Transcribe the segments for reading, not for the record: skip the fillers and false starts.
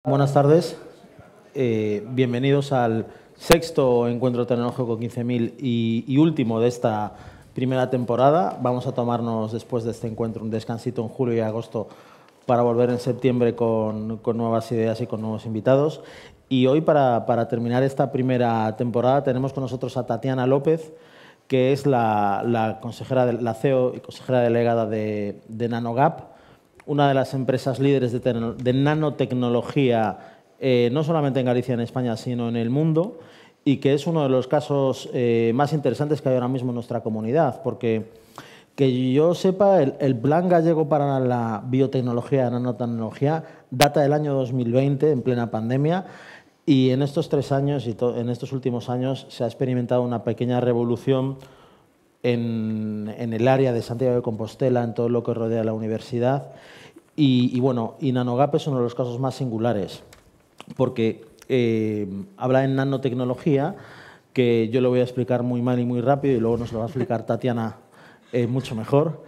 Buenas tardes, bienvenidos al sexto encuentro tecnológico 15.000 y último de esta primera temporada. Vamos a tomarnos después de este encuentro un descansito en julio y agosto para volver en septiembre con nuevas ideas y con nuevos invitados. Y hoy, para terminar esta primera temporada, tenemos con nosotros a Tatiana López, que es la consejera, la CEO y consejera delegada de NanoGap, una de las empresas líderes de nanotecnología, no solamente en Galicia y en España, sino en el mundo, y que es uno de los casos más interesantes que hay ahora mismo en nuestra comunidad, porque que yo sepa, el Plan Gallego para la biotecnología y nanotecnología data del año 2020, en plena pandemia, y en estos 3 años y en estos últimos años se ha experimentado una pequeña revolución en el área de Santiago de Compostela, en todo lo que rodea la universidad. Y NanoGap es uno de los casos más singulares, porque habla en nanotecnología, que yo lo voy a explicar muy mal y muy rápido, y luego nos lo va a explicar Tatiana mucho mejor.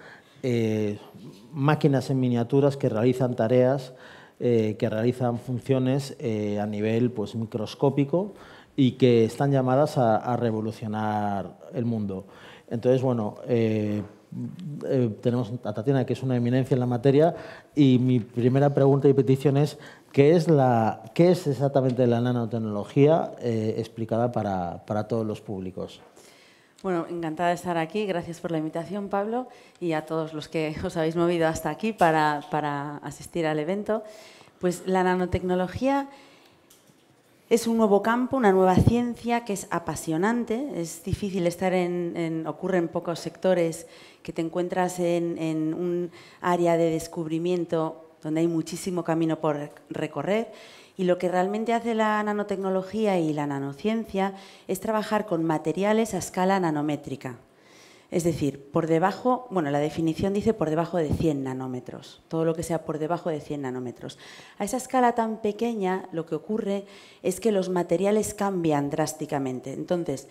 Máquinas en miniaturas que realizan tareas, que realizan funciones a nivel pues, microscópico y que están llamadas a revolucionar el mundo. Entonces, bueno, tenemos a Tatiana, que es una eminencia en la materia, y mi primera pregunta y petición es ¿qué es exactamente la nanotecnología explicada para todos los públicos? Bueno, encantada de estar aquí. Gracias por la invitación, Pablo, y a todos los que os habéis movido hasta aquí para asistir al evento. Pues la nanotecnología es un nuevo campo, una nueva ciencia que es apasionante. Es difícil estar ocurre en pocos sectores que te encuentras en un área de descubrimiento donde hay muchísimo camino por recorrer. Y lo que realmente hace la nanotecnología y la nanociencia es trabajar con materiales a escala nanométrica. Es decir, por debajo, bueno, la definición dice por debajo de 100 nanómetros, todo lo que sea por debajo de 100 nanómetros. A esa escala tan pequeña lo que ocurre es que los materiales cambian drásticamente. Entonces,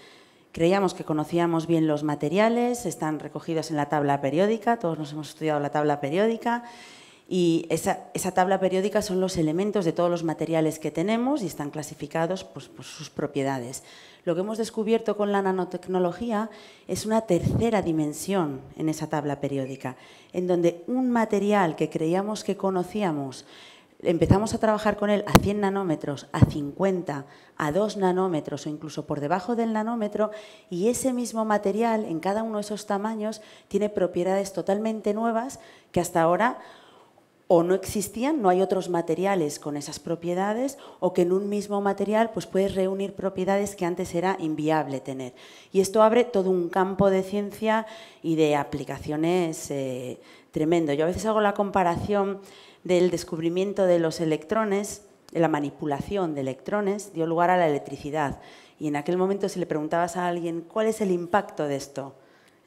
creíamos que conocíamos bien los materiales, están recogidos en la tabla periódica, todos nos hemos estudiado la tabla periódica, y esa tabla periódica son los elementos de todos los materiales que tenemos y están clasificados pues, por sus propiedades. Lo que hemos descubierto con la nanotecnología es una tercera dimensión en esa tabla periódica, en donde un material que creíamos que conocíamos, empezamos a trabajar con él a 100 nanómetros, a 50, a 2 nanómetros o incluso por debajo del nanómetro, y ese mismo material en cada uno de esos tamaños tiene propiedades totalmente nuevas que hasta ahora o no existían, no hay otros materiales con esas propiedades, o que en un mismo material pues puedes reunir propiedades que antes era inviable tener. Y esto abre todo un campo de ciencia y de aplicaciones tremendo. Yo a veces hago la comparación del descubrimiento de los electrones, de la manipulación de electrones, dio lugar a la electricidad. Y en aquel momento, si le preguntabas a alguien ¿cuál es el impacto de esto?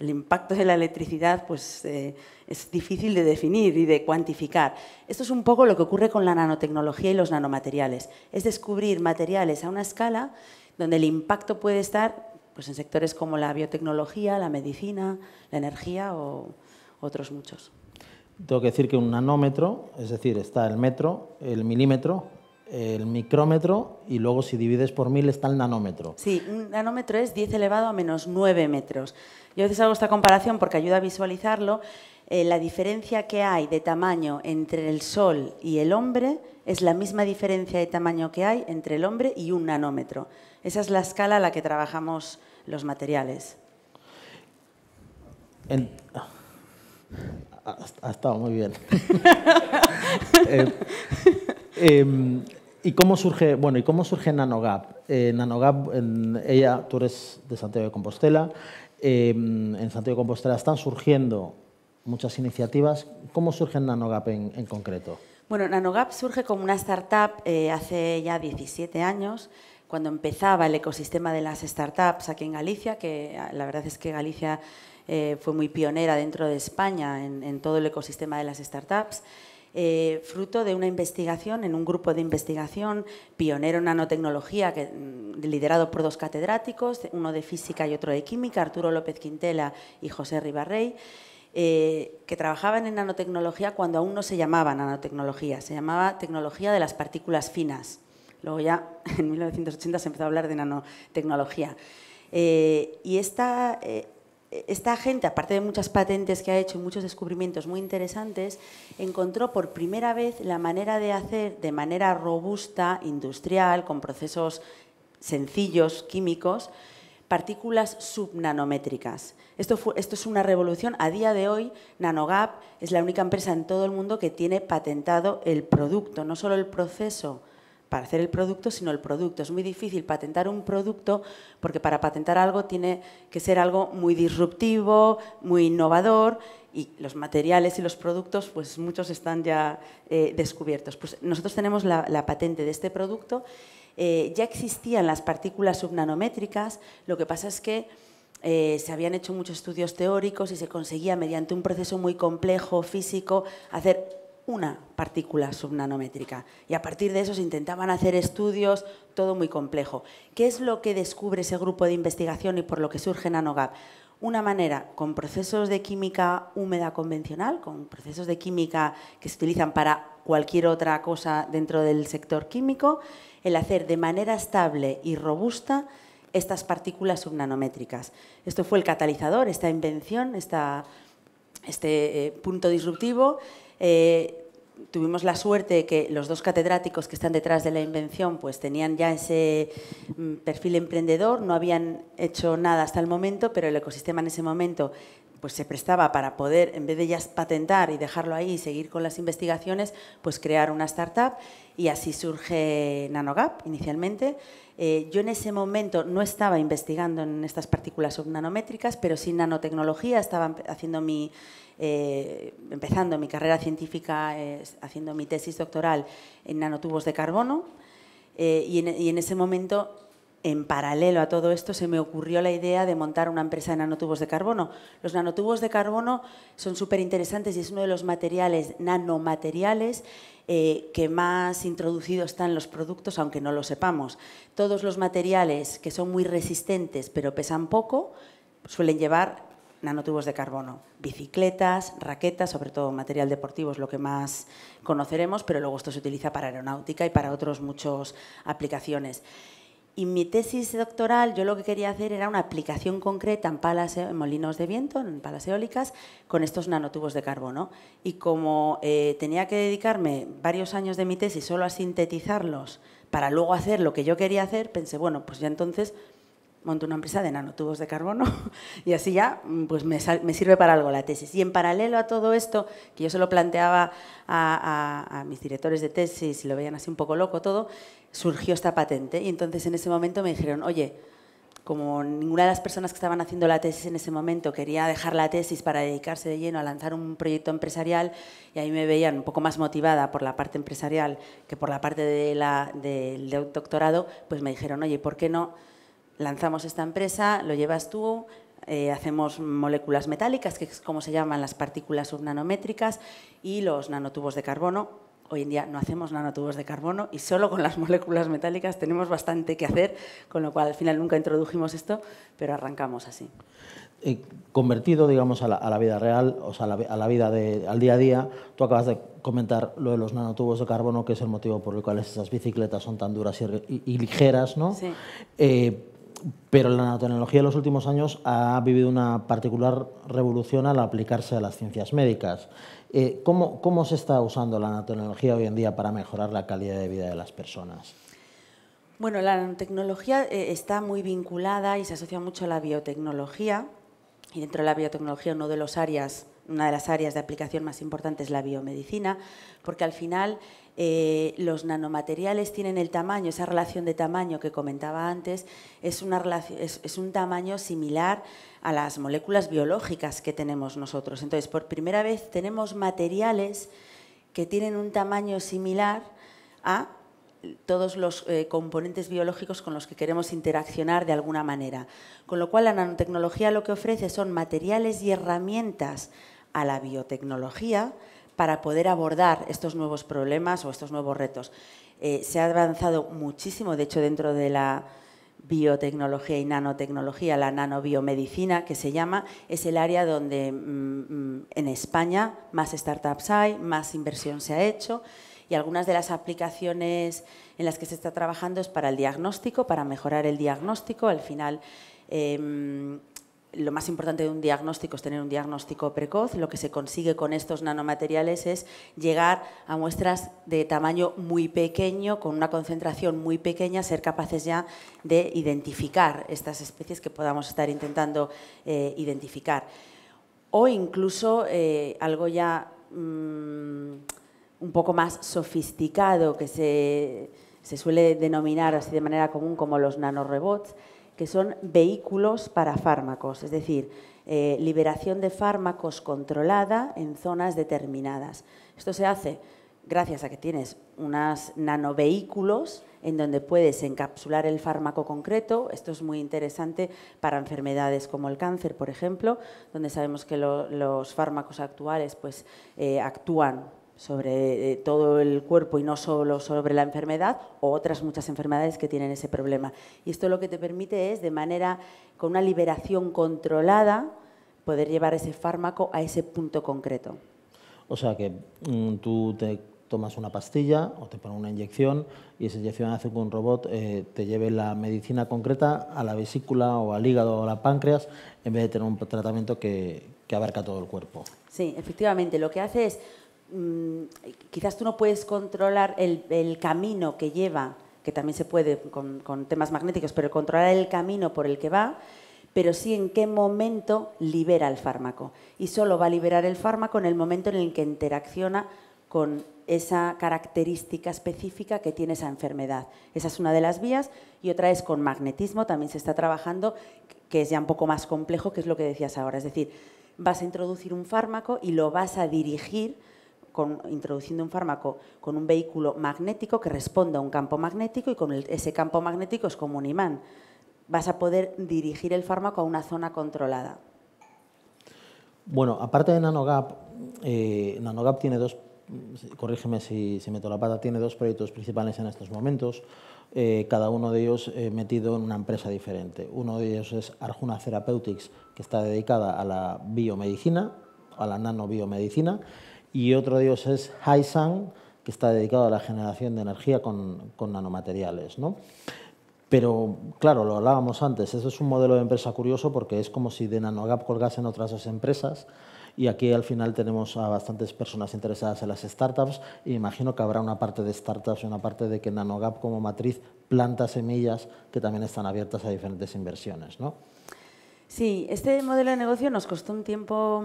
El impacto de la electricidad pues, es difícil de definir y de cuantificar. Esto es un poco lo que ocurre con la nanotecnología y los nanomateriales. Es descubrir materiales a una escala donde el impacto puede estar pues, en sectores como la biotecnología, la medicina, la energía o otros muchos. Tengo que decir que un nanómetro, es decir, está el metro, el milímetro, el micrómetro, y luego si divides por 1000 está el nanómetro. Sí, un nanómetro es 10 elevado a menos 9 metros. Yo a veces hago esta comparación porque ayuda a visualizarlo. La diferencia que hay de tamaño entre el Sol y el hombre es la misma diferencia de tamaño que hay entre el hombre y un nanómetro. Esa es la escala a la que trabajamos los materiales. Ha estado muy bien. ¿Y cómo surge NanoGap? NanoGap, tú eres de Santiago de Compostela. En Santiago de Compostela están surgiendo muchas iniciativas. ¿Cómo surge NanoGap en concreto? Bueno, NanoGap surge como una startup hace ya 17 años, cuando empezaba el ecosistema de las startups aquí en Galicia, que la verdad es que Galicia fue muy pionera dentro de España en todo el ecosistema de las startups. Fruto de una investigación en un grupo de investigación pionero en nanotecnología liderado por 2 catedráticos, uno de física y otro de química, Arturo López Quintela y José Ribarrey, que trabajaban en nanotecnología cuando aún no se llamaba nanotecnología, se llamaba tecnología de las partículas finas. Luego ya en 1980 se empezó a hablar de nanotecnología. Y esta gente, aparte de muchas patentes que ha hecho y muchos descubrimientos muy interesantes, encontró por primera vez la manera de hacer de manera robusta, industrial, con procesos sencillos, químicos, partículas subnanométricas. Esto es una revolución. A día de hoy, NanoGap es la única empresa en todo el mundo que tiene patentado el producto, no solo el proceso para hacer el producto, sino el producto. Es muy difícil patentar un producto porque para patentar algo tiene que ser algo muy disruptivo, muy innovador, y los materiales y los productos, pues muchos están ya descubiertos. Pues nosotros tenemos la patente de este producto. Ya existían las partículas subnanométricas, lo que pasa es que se habían hecho muchos estudios teóricos y se conseguía mediante un proceso muy complejo, físico, hacer una partícula subnanométrica. Y a partir de eso se intentaban hacer estudios, todo muy complejo. ¿Qué es lo que descubre ese grupo de investigación y por lo que surge NanoGap? Una manera, con procesos de química húmeda convencional, con procesos de química que se utilizan para cualquier otra cosa dentro del sector químico, el hacer de manera estable y robusta estas partículas subnanométricas. Esto fue el catalizador, esta invención, este punto disruptivo. Tuvimos la suerte de que los dos catedráticos que están detrás de la invención pues tenían ya ese perfil emprendedor, no habían hecho nada hasta el momento, pero el ecosistema en ese momento pues se prestaba para poder, en vez de ya patentar y dejarlo ahí y seguir con las investigaciones, pues crear una startup, y así surge NanoGap inicialmente. Yo en ese momento no estaba investigando en estas partículas subnanométricas, pero sí nanotecnología, estaba empezando mi carrera científica, haciendo mi tesis doctoral en nanotubos de carbono, y en ese momento, en paralelo a todo esto, se me ocurrió la idea de montar una empresa de nanotubos de carbono. Los nanotubos de carbono son súper interesantes y es uno de los nanomateriales que más introducido está en los productos, aunque no lo sepamos. Todos los materiales que son muy resistentes pero pesan poco suelen llevar nanotubos de carbono. Bicicletas, raquetas, sobre todo material deportivo es lo que más conoceremos, pero luego esto se utiliza para aeronáutica y para otras muchas aplicaciones. Y mi tesis doctoral, yo lo que quería hacer era una aplicación concreta en molinos de viento, en palas eólicas, con estos nanotubos de carbono. Y como tenía que dedicarme varios años de mi tesis solo a sintetizarlos para luego hacer lo que yo quería hacer, pensé, bueno, pues ya entonces monto una empresa de nanotubos de carbono y así ya pues me sirve para algo la tesis. Y en paralelo a todo esto, que yo se lo planteaba a mis directores de tesis y lo veían así un poco loco todo, surgió esta patente. Y entonces en ese momento me dijeron, oye, como ninguna de las personas que estaban haciendo la tesis en ese momento quería dejar la tesis para dedicarse de lleno a lanzar un proyecto empresarial, y ahí me veían un poco más motivada por la parte empresarial que por la parte del doctorado, pues me dijeron, oye, ¿por qué no lanzamos esta empresa, lo llevas tú, hacemos moléculas metálicas, que es como se llaman las partículas subnanométricas, y los nanotubos de carbono? Hoy en día no hacemos nanotubos de carbono y solo con las moléculas metálicas tenemos bastante que hacer, con lo cual al final nunca introdujimos esto, pero arrancamos así. Convertido, digamos, a la vida real, o sea, a la vida al día a día, tú acabas de comentar lo de los nanotubos de carbono, que es el motivo por el cual esas bicicletas son tan duras y ligeras, ¿no? Sí. Pero la nanotecnología en los últimos años ha vivido una particular revolución al aplicarse a las ciencias médicas. ¿Cómo se está usando la nanotecnología hoy en día para mejorar la calidad de vida de las personas? Bueno, la nanotecnología está muy vinculada y se asocia mucho a la biotecnología, y dentro de la biotecnología una de las áreas de aplicación más importantes es la biomedicina, porque al final los nanomateriales tienen el tamaño, esa relación de tamaño que comentaba antes, es un tamaño similar a las moléculas biológicas que tenemos nosotros. Entonces, por primera vez tenemos materiales que tienen un tamaño similar a todos los componentes biológicos con los que queremos interaccionar de alguna manera. Con lo cual, la nanotecnología lo que ofrece son materiales y herramientas a la biotecnología para poder abordar estos nuevos problemas o estos nuevos retos. Se ha avanzado muchísimo, de hecho, dentro de la biotecnología y nanotecnología, la nanobiomedicina, que se llama, es el área donde en España más startups hay, más inversión se ha hecho, y algunas de las aplicaciones en las que se está trabajando es para el diagnóstico, para mejorar el diagnóstico. Al final, lo más importante de un diagnóstico es tener un diagnóstico precoz. Lo que se consigue con estos nanomateriales es llegar a muestras de tamaño muy pequeño, con una concentración muy pequeña, ser capaces ya de identificar estas especies que podamos estar intentando identificar. O incluso algo ya un poco más sofisticado, que se suele denominar así de manera común como los nanorobots, que son vehículos para fármacos, es decir, liberación de fármacos controlada en zonas determinadas. Esto se hace gracias a que tienes unos nanovehículos en donde puedes encapsular el fármaco concreto. Esto es muy interesante para enfermedades como el cáncer, por ejemplo, donde sabemos que los fármacos actuales pues, actúan sobre todo el cuerpo y no solo sobre la enfermedad, o otras muchas enfermedades que tienen ese problema. Y esto lo que te permite es, de manera, con una liberación controlada, poder llevar ese fármaco a ese punto concreto. O sea que tú te tomas una pastilla o te ponen una inyección y esa inyección hace que un robot te lleve la medicina concreta a la vesícula o al hígado o a la páncreas, en vez de tener un tratamiento que abarca todo el cuerpo. Sí, efectivamente. Lo que hace es, quizás tú no puedes controlar el camino que lleva, que también se puede con temas magnéticos, pero controlar el camino por el que va, pero sí en qué momento libera el fármaco. Y solo va a liberar el fármaco en el momento en el que interacciona con esa característica específica que tiene esa enfermedad. Esa es una de las vías, y otra es con magnetismo, también se está trabajando, que es ya un poco más complejo, que es lo que decías ahora. Es decir, vas a introducir un fármaco y lo vas a dirigir introduciendo un fármaco con un vehículo magnético que responda a un campo magnético, y con ese campo magnético es como un imán. Vas a poder dirigir el fármaco a una zona controlada. Bueno, aparte de NanoGap, NanoGap tiene dos, corrígeme si meto la pata, tiene dos proyectos principales en estos momentos, cada uno de ellos metido en una empresa diferente. Uno de ellos es Arjuna Therapeutics, que está dedicada a la biomedicina, a la nanobiomedicina, y otro de ellos es Highsun, que está dedicado a la generación de energía con nanomateriales, ¿no? Pero, claro, lo hablábamos antes, eso es un modelo de empresa curioso porque es como si de NanoGap colgasen otras dos empresas, y aquí al final tenemos a bastantes personas interesadas en las startups, y imagino que habrá una parte de startups y una parte de que NanoGap como matriz planta semillas que también están abiertas a diferentes inversiones, ¿no? Sí, este modelo de negocio nos costó un tiempo,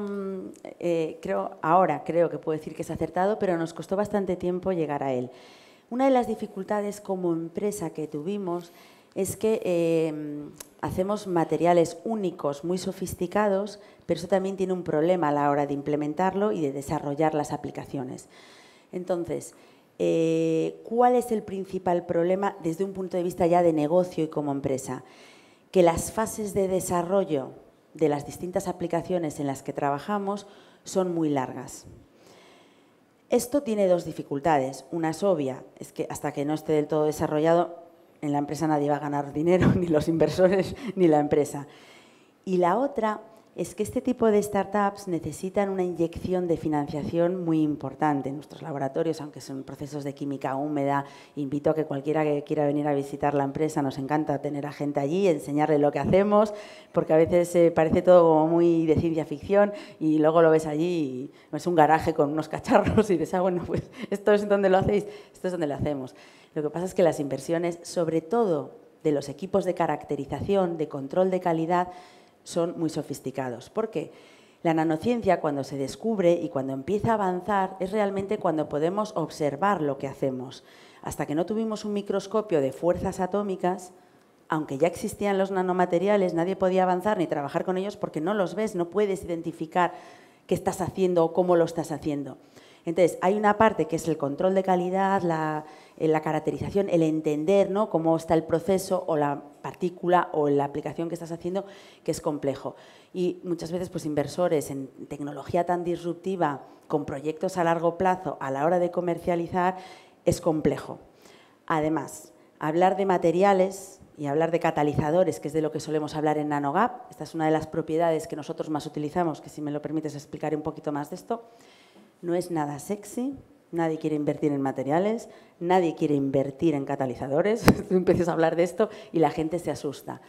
creo que puedo decir que es acertado, pero nos costó bastante tiempo llegar a él. Una de las dificultades como empresa que tuvimos es que hacemos materiales únicos, muy sofisticados, pero eso también tiene un problema a la hora de implementarlo y de desarrollar las aplicaciones. Entonces, ¿cuál es el principal problema desde un punto de vista ya de negocio y como empresa? Que las fases de desarrollo de las distintas aplicaciones en las que trabajamos son muy largas. Esto tiene dos dificultades. Una es obvia, es que hasta que no esté del todo desarrollado, en la empresa nadie va a ganar dinero, ni los inversores ni la empresa. Y la otra es que este tipo de startups necesitan una inyección de financiación muy importante. En nuestros laboratorios, aunque son procesos de química húmeda, invito a que cualquiera que quiera venir a visitar la empresa, nos encanta tener a gente allí, enseñarle lo que hacemos, porque a veces parece todo como muy de ciencia ficción, y luego lo ves allí y es un garaje con unos cacharros y dices, bueno, pues esto es donde lo hacéis, esto es donde lo hacemos. Lo que pasa es que las inversiones, sobre todo de los equipos de caracterización, de control de calidad, son muy sofisticados. ¿Por qué? La nanociencia, cuando se descubre y cuando empieza a avanzar, es realmente cuando podemos observar lo que hacemos. Hasta que no tuvimos un microscopio de fuerzas atómicas, aunque ya existían los nanomateriales, nadie podía avanzar ni trabajar con ellos porque no los ves, no puedes identificar qué estás haciendo o cómo lo estás haciendo. Entonces, hay una parte que es el control de calidad, la caracterización, el entender, ¿no?, cómo está el proceso o la partícula o la aplicación que estás haciendo, que es complejo. Y muchas veces, pues, inversores en tecnología tan disruptiva, con proyectos a largo plazo, a la hora de comercializar, es complejo. Además, hablar de materiales y hablar de catalizadores, que es de lo que solemos hablar en NanoGap. Esta es una de las propiedades que nosotros más utilizamos, que si me lo permites explicaré un poquito más de esto. No es nada sexy, nadie quiere invertir en materiales, nadie quiere invertir en catalizadores. Tú empiezas a hablar de esto y la gente se asusta.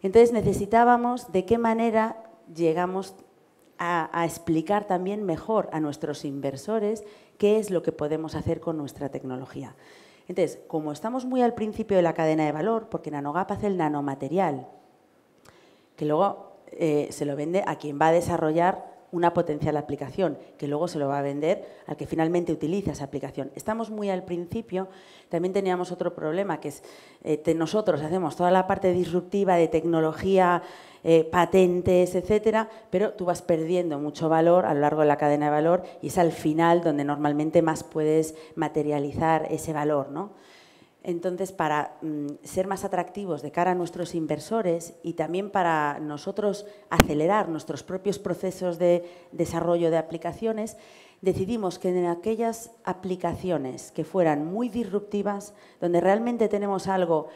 Entonces necesitábamos de qué manera llegamos a explicar también mejor a nuestros inversores qué es lo que podemos hacer con nuestra tecnología. Entonces, como estamos muy al principio de la cadena de valor, porque NanoGap hace el nanomaterial, que luego se lo vende a quien va a desarrollar una potencial aplicación, que luego se lo va a vender al que finalmente utiliza esa aplicación. Estamos muy al principio. También teníamos otro problema, que es nosotros hacemos toda la parte disruptiva de tecnología, patentes, etcétera, pero tú vas perdiendo mucho valor a lo largo de la cadena de valor y es al final donde normalmente más puedes materializar ese valor, ¿no? Entonces, para ser más atractivos de cara a nuestros inversores y también para nosotros acelerar nuestros propios procesos de desarrollo de aplicaciones, decidimos que en aquellas aplicaciones que fueran muy disruptivas, donde realmente tenemos algo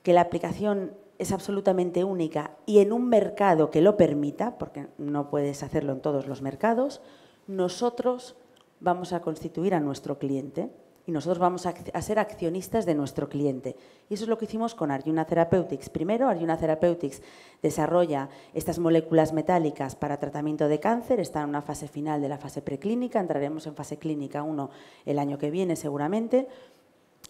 que la aplicación es absolutamente única y en un mercado que lo permita, porque no puedes hacerlo en todos los mercados, nosotros vamos a constituir a nuestro cliente. Y nosotros vamos a ser accionistas de nuestro cliente. Y eso es lo que hicimos con Arjuna Therapeutics. Primero, Arjuna Therapeutics desarrolla estas moléculas metálicas para tratamiento de cáncer. Está en una fase final de la fase preclínica. Entraremos en fase clínica 1 el año que viene, seguramente.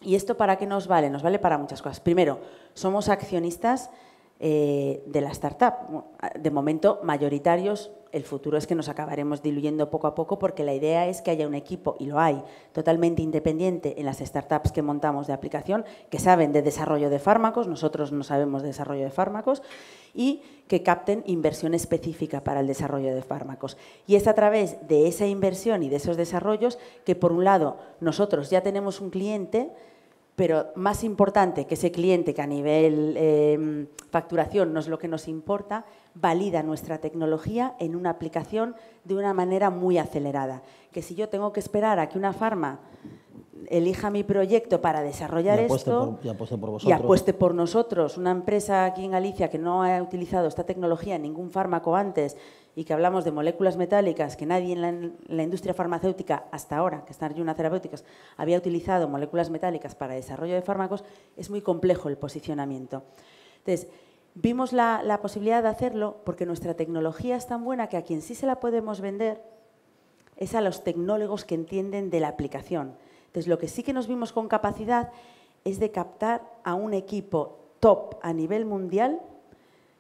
¿Y esto para qué nos vale? Nos vale para muchas cosas. Primero, somos accionistas de la startup. De momento, mayoritarios. El futuro es que nos acabaremos diluyendo poco a poco porque la idea es que haya un equipo, y lo hay, totalmente independiente en las startups que montamos de aplicación, que saben de desarrollo de fármacos, nosotros no sabemos de desarrollo de fármacos, y que capten inversión específica para el desarrollo de fármacos. Y es a través de esa inversión y de esos desarrollos que, por un lado, nosotros ya tenemos un cliente, pero más importante que ese cliente, que a nivel facturación no es lo que nos importa, valida nuestra tecnología en una aplicación de una manera muy acelerada. Que si yo tengo que esperar a que una farma elija mi proyecto para desarrollar esto y apueste por nosotros, una empresa aquí en Galicia que no ha utilizado esta tecnología en ningún fármaco antes y que hablamos de moléculas metálicas, que nadie en la industria farmacéutica hasta ahora, que está en Arjuna Therapeutics, había utilizado moléculas metálicas para desarrollo de fármacos, es muy complejo el posicionamiento. Entonces, vimos la posibilidad de hacerlo porque nuestra tecnología es tan buena que a quien sí se la podemos vender es a los tecnólogos que entienden de la aplicación. Entonces, lo que sí que nos vimos con capacidad es de captar a un equipo top a nivel mundial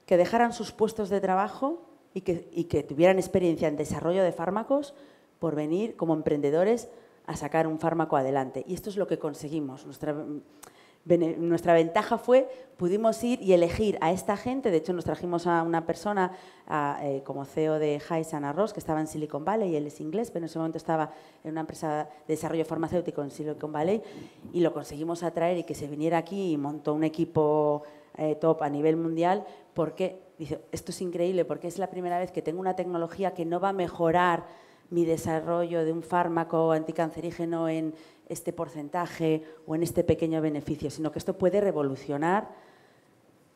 que dejaran sus puestos de trabajo y que tuvieran experiencia en desarrollo de fármacos por venir como emprendedores a sacar un fármaco adelante. Y esto es lo que conseguimos. Nuestra ventaja fue, pudimos ir y elegir a esta gente. De hecho, nos trajimos a una persona como CEO de Haisan Arroz, que estaba en Silicon Valley, y él es inglés, pero en ese momento estaba en una empresa de desarrollo farmacéutico en Silicon Valley, y lo conseguimos atraer y que se viniera aquí y montó un equipo top a nivel mundial, porque dice, esto es increíble, porque es la primera vez que tengo una tecnología que no va a mejorar mi desarrollo de un fármaco anticancerígeno en este porcentaje o en este pequeño beneficio, sino que esto puede revolucionar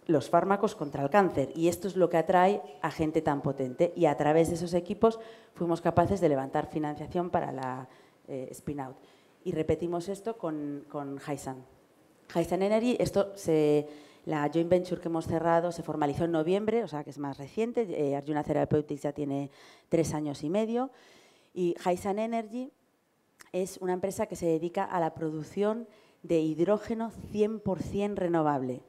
los fármacos contra el cáncer. Y esto es lo que atrae a gente tan potente. Y a través de esos equipos fuimos capaces de levantar financiación para la spin-out. Y repetimos esto con Haisan. Haisan Energy, la joint venture que hemos cerrado se formalizó en noviembre, o sea que es más reciente. Arjuna Therapeutics ya tiene 3 años y medio. Y Haisan Energy es una empresa que se dedica a la producción de hidrógeno 100% renovable,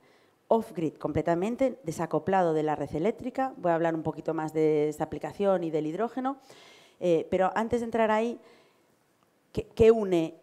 off-grid, completamente desacoplado de la red eléctrica. Voy a hablar un poquito más de esta aplicación y del hidrógeno, pero antes de entrar ahí, ¿qué une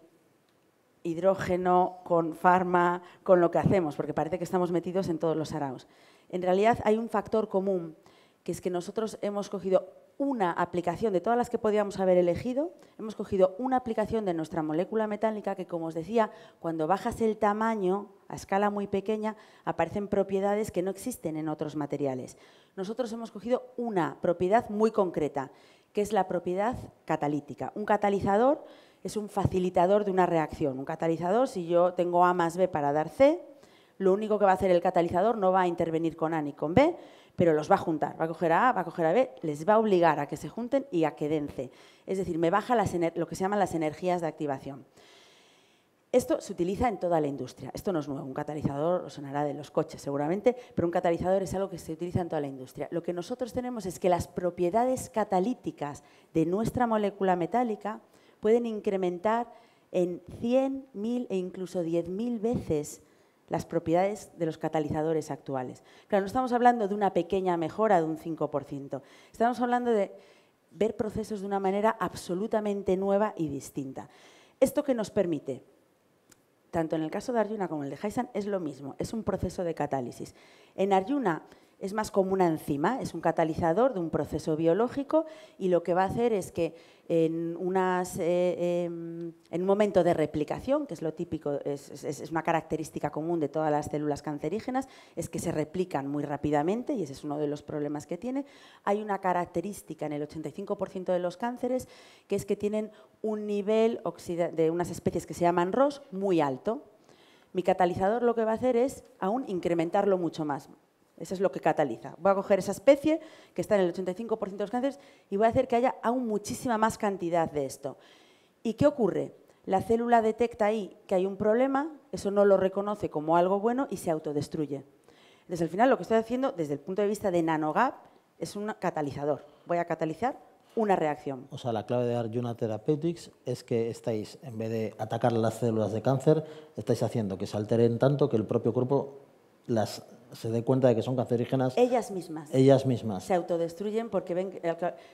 hidrógeno con farma, con lo que hacemos? Porque parece que estamos metidos en todos los saraos. En realidad hay un factor común, que es que nosotros hemos cogido una aplicación de todas las que podíamos haber elegido, hemos cogido una aplicación de nuestra molécula metálica que, como os decía, cuando bajas el tamaño a escala muy pequeña, aparecen propiedades que no existen en otros materiales. Nosotros hemos cogido una propiedad muy concreta, que es la propiedad catalítica. Un catalizador es un facilitador de una reacción. Un catalizador, si yo tengo A más B para dar C, Lo único que va a hacer el catalizador no va a intervenir con A ni con B, pero los va a juntar. Va a coger a A, va a coger a B, les va a obligar a que se junten y a que den C. Es decir, me baja lo que se llaman las energías de activación. Esto se utiliza en toda la industria. Esto no es nuevo. Un catalizador os sonará de los coches seguramente, pero un catalizador es algo que se utiliza en toda la industria. Lo que nosotros tenemos es que las propiedades catalíticas de nuestra molécula metálica pueden incrementar en 100, 1000 e incluso 10.000 veces las propiedades de los catalizadores actuales. Claro, no estamos hablando de una pequeña mejora de un 5%. Estamos hablando de ver procesos de una manera absolutamente nueva y distinta. ¿Esto qué nos permite? Tanto en el caso de Arjuna como en el de Hysan es lo mismo, es un proceso de catálisis. En Arjuna es más como una enzima, es un catalizador de un proceso biológico y lo que va a hacer es que en un momento de replicación, que es lo típico, es una característica común de todas las células cancerígenas, es que se replican muy rápidamente y ese es uno de los problemas que tiene. Hay una característica en el 85% de los cánceres que es que tienen un nivel de unas especies que se llaman ROS muy alto. Mi catalizador lo que va a hacer es aún incrementarlo mucho más. Eso es lo que cataliza. Voy a coger esa especie que está en el 85% de los cánceres y voy a hacer que haya aún muchísima más cantidad de esto. ¿Y qué ocurre? La célula detecta ahí que hay un problema, eso no lo reconoce como algo bueno y se autodestruye. Entonces, al final, lo que estoy haciendo desde el punto de vista de nanogap es un catalizador. Voy a catalizar una reacción. O sea, la clave de Arjuna Therapeutics es que estáis, en vez de atacar las células de cáncer, estáis haciendo que se alteren tanto que el propio cuerpo se dé cuenta de que son cancerígenas. Ellas mismas. Ellas mismas. Se autodestruyen porque ven,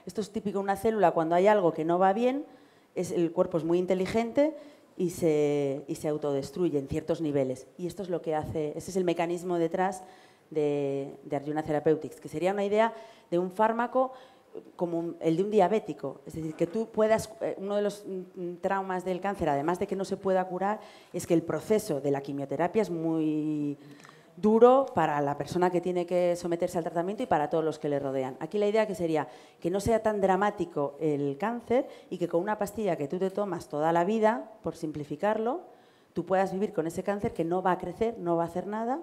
esto es típico de una célula, cuando hay algo que no va bien, el cuerpo es muy inteligente y se autodestruye en ciertos niveles. Y esto es lo que hace, ese es el mecanismo detrás de Arjuna Therapeutics, que sería una idea de un fármaco como el de un diabético. Es decir, que tú puedas, uno de los traumas del cáncer, además de que no se pueda curar, es que el proceso de la quimioterapia es muy duro para la persona que tiene que someterse al tratamiento y para todos los que le rodean. Aquí la idea que sería que no sea tan dramático el cáncer y que con una pastilla que tú te tomas toda la vida, por simplificarlo, tú puedas vivir con ese cáncer que no va a crecer, no va a hacer nada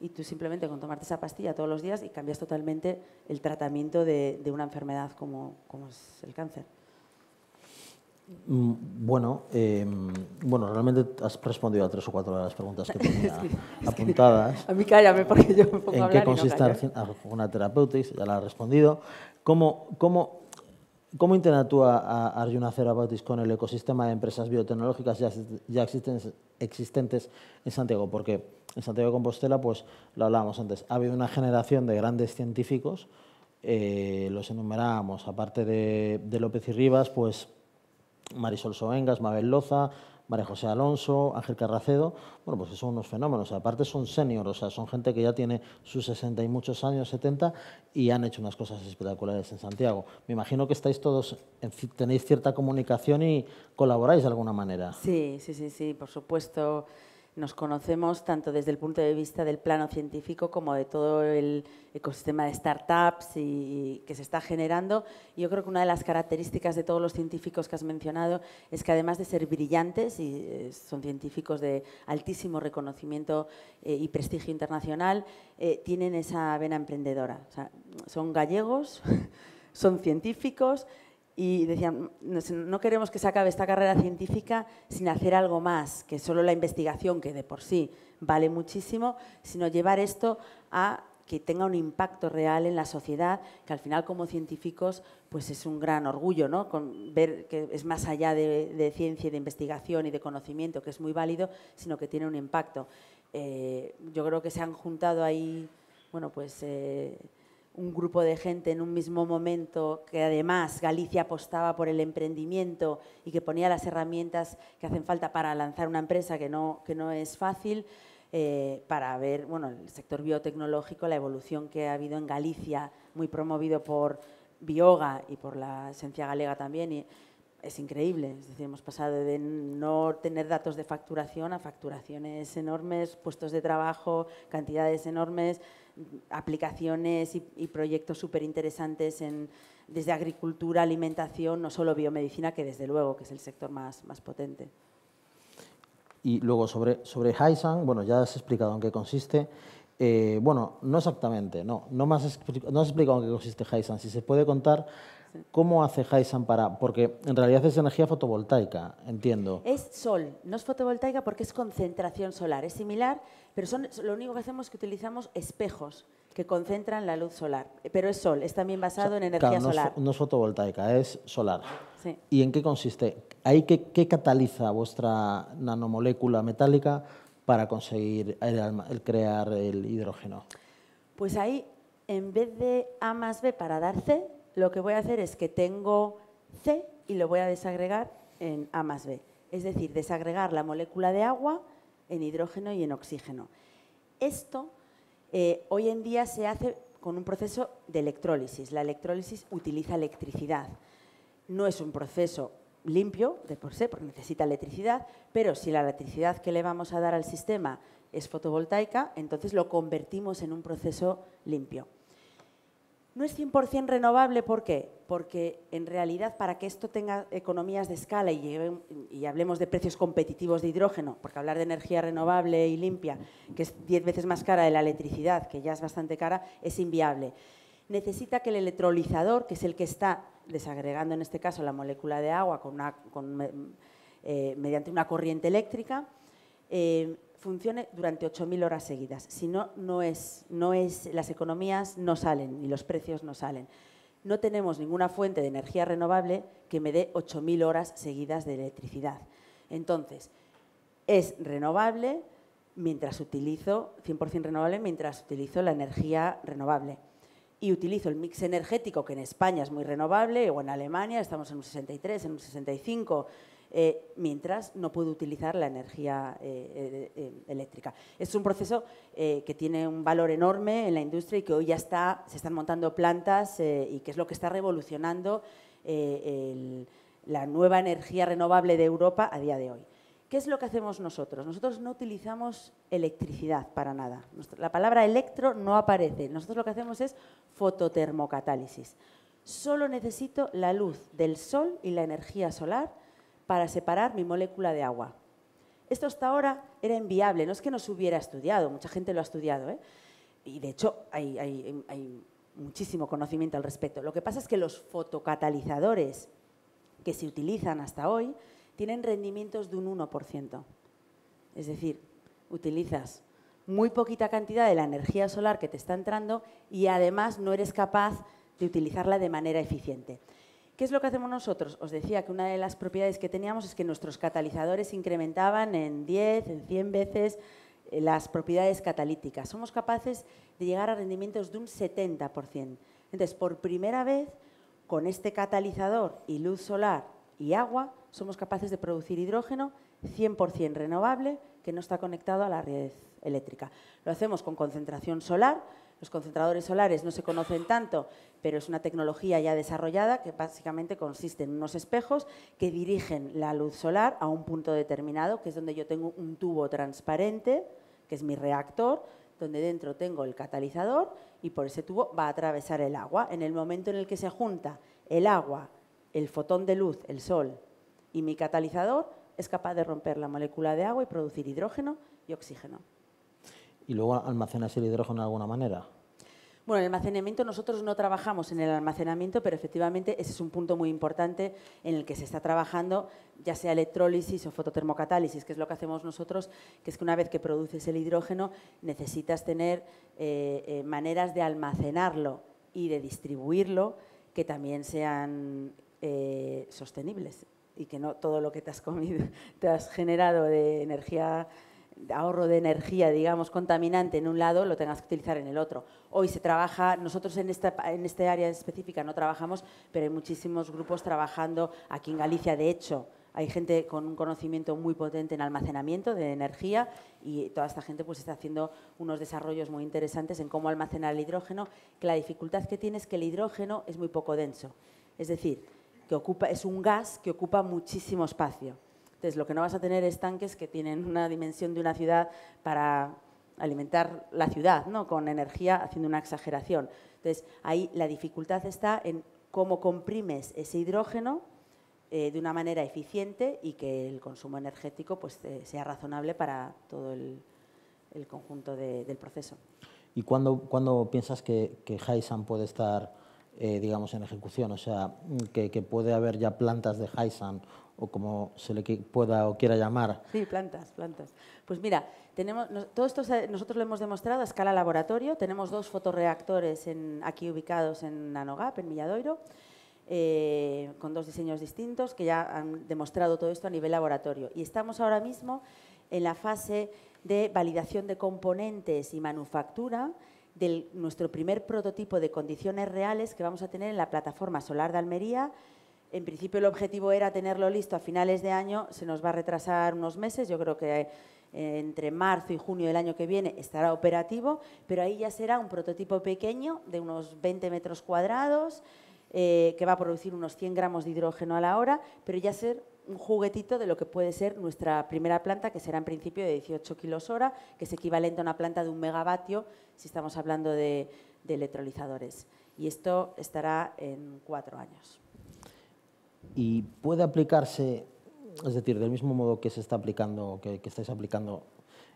y tú simplemente con tomarte esa pastilla todos los días y cambias totalmente el tratamiento de una enfermedad como es el cáncer. Bueno, realmente has respondido a 3 o 4 de las preguntas que tenía apuntadas. A mí cállame porque yo me pongo a hablar. ¿En qué consiste Arjuna Therapeutics? Ya la has respondido. ¿Cómo interactúa Arjuna Therapeutics con el ecosistema de empresas biotecnológicas ya existentes en Santiago? Porque en Santiago de Compostela, pues lo hablábamos antes, ha habido una generación de grandes científicos, los enumerábamos, aparte de López y Rivas, pues Marisol Soengas, Mabel Loza, María José Alonso, Ángel Carracedo. Bueno, pues son unos fenómenos. Aparte son senior, o sea, son gente que ya tiene sus 60 y muchos años, 70, y han hecho unas cosas espectaculares en Santiago. Me imagino que estáis todos, tenéis cierta comunicación y colaboráis de alguna manera. Sí, por supuesto. Nos conocemos tanto desde el punto de vista del plano científico como de todo el ecosistema de startups y que se está generando. Y yo creo que una de las características de todos los científicos que has mencionado es que además de ser brillantes, y son científicos de altísimo reconocimiento y prestigio internacional, tienen esa vena emprendedora. O sea, son gallegos, son científicos. Y decían, no queremos que se acabe esta carrera científica sin hacer algo más, que solo la investigación, que de por sí vale muchísimo, sino llevar esto a que tenga un impacto real en la sociedad, que al final como científicos pues es un gran orgullo, ¿no? Ver que es más allá de ciencia y de investigación y de conocimiento, que es muy válido, sino que tiene un impacto. Yo creo que se han juntado ahí, bueno, pues un grupo de gente en un mismo momento, que además Galicia apostaba por el emprendimiento y que ponía las herramientas que hacen falta para lanzar una empresa que no es fácil, para ver, bueno, el sector biotecnológico, la evolución que ha habido en Galicia, muy promovido por Bioga y por la Ciencia Galega también, y es increíble. Es decir, hemos pasado de no tener datos de facturación a facturaciones enormes, puestos de trabajo, cantidades enormes, aplicaciones y proyectos súper interesantes desde agricultura, alimentación, no solo biomedicina, que desde luego que es el sector más potente. Y luego sobre Hyzon, bueno, ya has explicado en qué consiste. Bueno, no exactamente, no has explicado en qué consiste Hyzon. Si se puede contar cómo hace Hyzon porque en realidad es energía fotovoltaica, entiendo. Es sol, no es fotovoltaica porque es concentración solar. Es similar, pero lo único que hacemos es que utilizamos espejos que concentran la luz solar. Pero es sol, es también basado en energía solar. No es fotovoltaica, es solar. Sí. ¿Y en qué consiste? ¿Ahí qué cataliza vuestra nanomolécula metálica para conseguir el crear el hidrógeno? Pues ahí, en vez de A más B para dar C, lo que voy a hacer es que tengo C y lo voy a desagregar en A más B. Es decir, desagregar la molécula de agua en hidrógeno y en oxígeno. Esto hoy en día se hace con un proceso de electrólisis. La electrólisis utiliza electricidad. No es un proceso limpio de por sí, porque necesita electricidad, pero si la electricidad que le vamos a dar al sistema es fotovoltaica, entonces lo convertimos en un proceso limpio. No es 100% renovable, ¿por qué? Porque en realidad para que esto tenga economías de escala y hablemos de precios competitivos de hidrógeno, porque hablar de energía renovable y limpia, que es 10 veces más cara de la electricidad, que ya es bastante cara, es inviable. Necesita que el electrolizador, que es el que está desagregando en este caso la molécula de agua mediante una corriente eléctrica, funcione durante 8.000 horas seguidas. Si no, las economías no salen y los precios no salen. No tenemos ninguna fuente de energía renovable que me dé 8.000 horas seguidas de electricidad. Entonces, es renovable mientras utilizo, 100% renovable mientras utilizo la energía renovable. Y utilizo el mix energético, que en España es muy renovable, o en Alemania estamos en un 63, en un 65, mientras no puedo utilizar la energía eléctrica. Es un proceso que tiene un valor enorme en la industria y que hoy ya se están montando plantas y que es lo que está revolucionando la nueva energía renovable de Europa a día de hoy. ¿Qué es lo que hacemos nosotros? Nosotros no utilizamos electricidad para nada. La palabra electro no aparece. Nosotros lo que hacemos es fototermocatálisis. Solo necesito la luz del sol y la energía solar para separar mi molécula de agua. Esto hasta ahora era inviable. No es que no se hubiera estudiado, mucha gente lo ha estudiado, ¿eh? Y de hecho hay muchísimo conocimiento al respecto. Lo que pasa es que los fotocatalizadores que se utilizan hasta hoy tienen rendimientos de un 1%. Es decir, utilizas muy poquita cantidad de la energía solar que te está entrando y además no eres capaz de utilizarla de manera eficiente. ¿Qué es lo que hacemos nosotros? Os decía que una de las propiedades que teníamos es que nuestros catalizadores incrementaban en 10, en 100 veces las propiedades catalíticas. Somos capaces de llegar a rendimientos de un 70%. Entonces, por primera vez, con este catalizador y luz solar y agua, somos capaces de producir hidrógeno 100% renovable que no está conectado a la red eléctrica. Lo hacemos con concentración solar. Los concentradores solares no se conocen tanto, pero es una tecnología ya desarrollada que básicamente consiste en unos espejos que dirigen la luz solar a un punto determinado, que es donde yo tengo un tubo transparente, que es mi reactor, donde dentro tengo el catalizador y por ese tubo va a atravesar el agua. En el momento en el que se junta el agua, el fotón de luz, el sol, y mi catalizador, es capaz de romper la molécula de agua y producir hidrógeno y oxígeno. ¿Y luego almacenas el hidrógeno de alguna manera? Bueno, el almacenamiento, nosotros no trabajamos en el almacenamiento, pero efectivamente ese es un punto muy importante en el que se está trabajando, ya sea electrólisis o fototermocatálisis, que es lo que hacemos nosotros, que es que una vez que produces el hidrógeno necesitas tener maneras de almacenarlo y de distribuirlo que también sean sostenibles y que no todo lo que te has comido, te has generado de energía, de ahorro de energía, digamos, contaminante en un lado, lo tengas que utilizar en el otro. Hoy se trabaja, nosotros en este área específica no trabajamos, pero hay muchísimos grupos trabajando aquí en Galicia. De hecho, hay gente con un conocimiento muy potente en almacenamiento de energía y toda esta gente pues está haciendo unos desarrollos muy interesantes en cómo almacenar el hidrógeno, que la dificultad que tiene es que el hidrógeno es muy poco denso. Es decir, es un gas que ocupa muchísimo espacio. Entonces, lo que no vas a tener es tanques que tienen una dimensión de una ciudad para alimentar la ciudad, ¿no?, con energía, haciendo una exageración. Entonces, ahí la dificultad está en cómo comprimes ese hidrógeno de una manera eficiente y que el consumo energético pues, sea razonable para todo el conjunto del proceso. ¿Y cuándo piensas que Hyzon puede estar, digamos, en ejecución? O sea, que puede haber ya plantas de Hyzon o como se le pueda o quiera llamar. Sí, plantas. Pues mira, todo esto nosotros lo hemos demostrado a escala laboratorio. Tenemos 2 fotorreactores aquí ubicados en Nanogap, en Milladoiro, con 2 diseños distintos que ya han demostrado todo esto a nivel laboratorio. Y estamos ahora mismo en la fase de validación de componentes y manufactura de nuestro primer prototipo de condiciones reales que vamos a tener en la plataforma solar de Almería. En principio el objetivo era tenerlo listo a finales de año, se nos va a retrasar unos meses, yo creo que entre marzo y junio del año que viene estará operativo, pero ahí ya será un prototipo pequeño de unos 20 metros cuadrados, que va a producir unos 100 gramos de hidrógeno a la hora, pero ya ser un juguetito de lo que puede ser nuestra primera planta, que será en principio de 18 kilos hora, que es equivalente a una planta de 1 megavatio, si estamos hablando de electrolizadores. Y esto estará en 4 años. ¿Y puede aplicarse, es decir, del mismo modo que se está aplicando, que estáis aplicando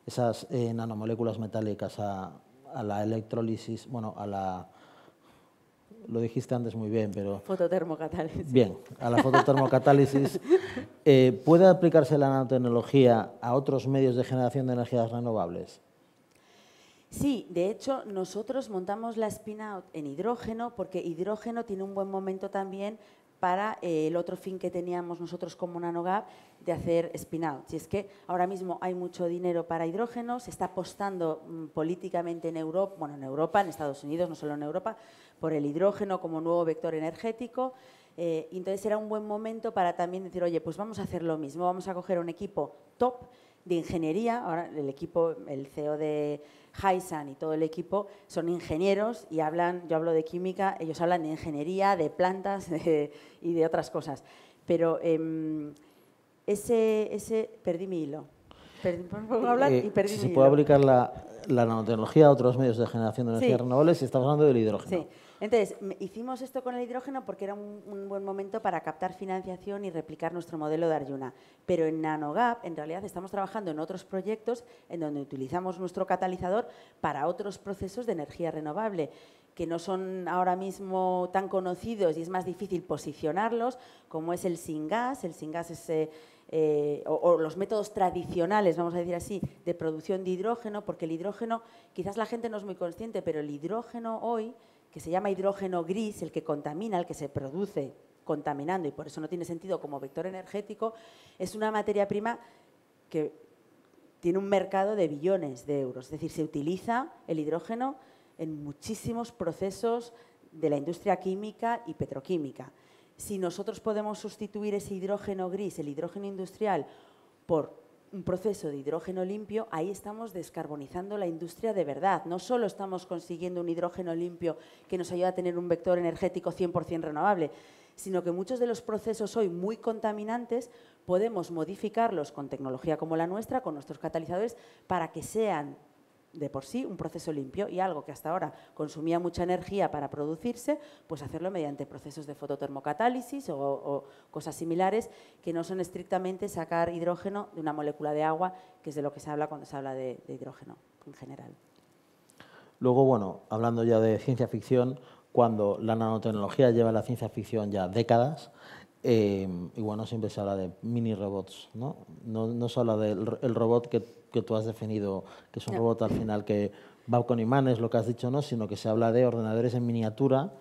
esas nanomoléculas metálicas a la electrólisis, bueno, a la... Lo dijiste antes muy bien, pero... Fototermocatálisis. Bien, a la fototermocatálisis. ¿Puede aplicarse la nanotecnología a otros medios de generación de energías renovables? Sí, de hecho, nosotros montamos la spin-out en hidrógeno porque hidrógeno tiene un buen momento también para el otro fin que teníamos nosotros como Nanogap de hacer spin-out. Si es que ahora mismo hay mucho dinero para hidrógeno, se está apostando políticamente en Europa, bueno, en Europa, en Estados Unidos, no solo en Europa, por el hidrógeno como nuevo vector energético. Y entonces era un buen momento para también decir, oye, pues vamos a hacer lo mismo, vamos a coger un equipo top de ingeniería. Ahora el equipo, el CEO de Hyzon y todo el equipo son ingenieros y hablan, yo hablo de química, ellos hablan de ingeniería, de plantas y de otras cosas. Pero perdí mi hilo. Pongo a hablar y perdí mi hilo. Se puede aplicar la nanotecnología a otros medios de generación de energías renovables si estamos hablando del hidrógeno. Sí. Entonces, hicimos esto con el hidrógeno porque era un buen momento para captar financiación y replicar nuestro modelo de Arjuna. Pero en Nanogap, en realidad, estamos trabajando en otros proyectos en donde utilizamos nuestro catalizador para otros procesos de energía renovable que no son ahora mismo tan conocidos y es más difícil posicionarlos, como es el syngas. El syngas es... o los métodos tradicionales, vamos a decir así, de producción de hidrógeno, porque el hidrógeno, quizás la gente no es muy consciente, pero el hidrógeno hoy, que se llama hidrógeno gris, el que contamina, el que se produce contaminando y por eso no tiene sentido como vector energético, es una materia prima que tiene un mercado de billones de euros. Es decir, se utiliza el hidrógeno en muchísimos procesos de la industria química y petroquímica. Si nosotros podemos sustituir ese hidrógeno gris, el hidrógeno industrial, por un proceso de hidrógeno limpio, ahí estamos descarbonizando la industria de verdad. No solo estamos consiguiendo un hidrógeno limpio que nos ayuda a tener un vector energético 100% renovable, sino que muchos de los procesos hoy muy contaminantes podemos modificarlos con tecnología como la nuestra, con nuestros catalizadores, para que sean de por sí un proceso limpio y algo que hasta ahora consumía mucha energía para producirse, pues hacerlo mediante procesos de fototermocatálisis o cosas similares que no son estrictamente sacar hidrógeno de una molécula de agua, que es de lo que se habla cuando se habla de hidrógeno en general. Luego, bueno, hablando ya de ciencia ficción, cuando la nanotecnología lleva la ciencia ficción ya décadas, y bueno, siempre se habla de mini robots, ¿no? No se habla del robot que tú has definido, que es un robot al final que va con imanes, lo que has dicho, ¿no? Sino que se habla de ordenadores en miniatura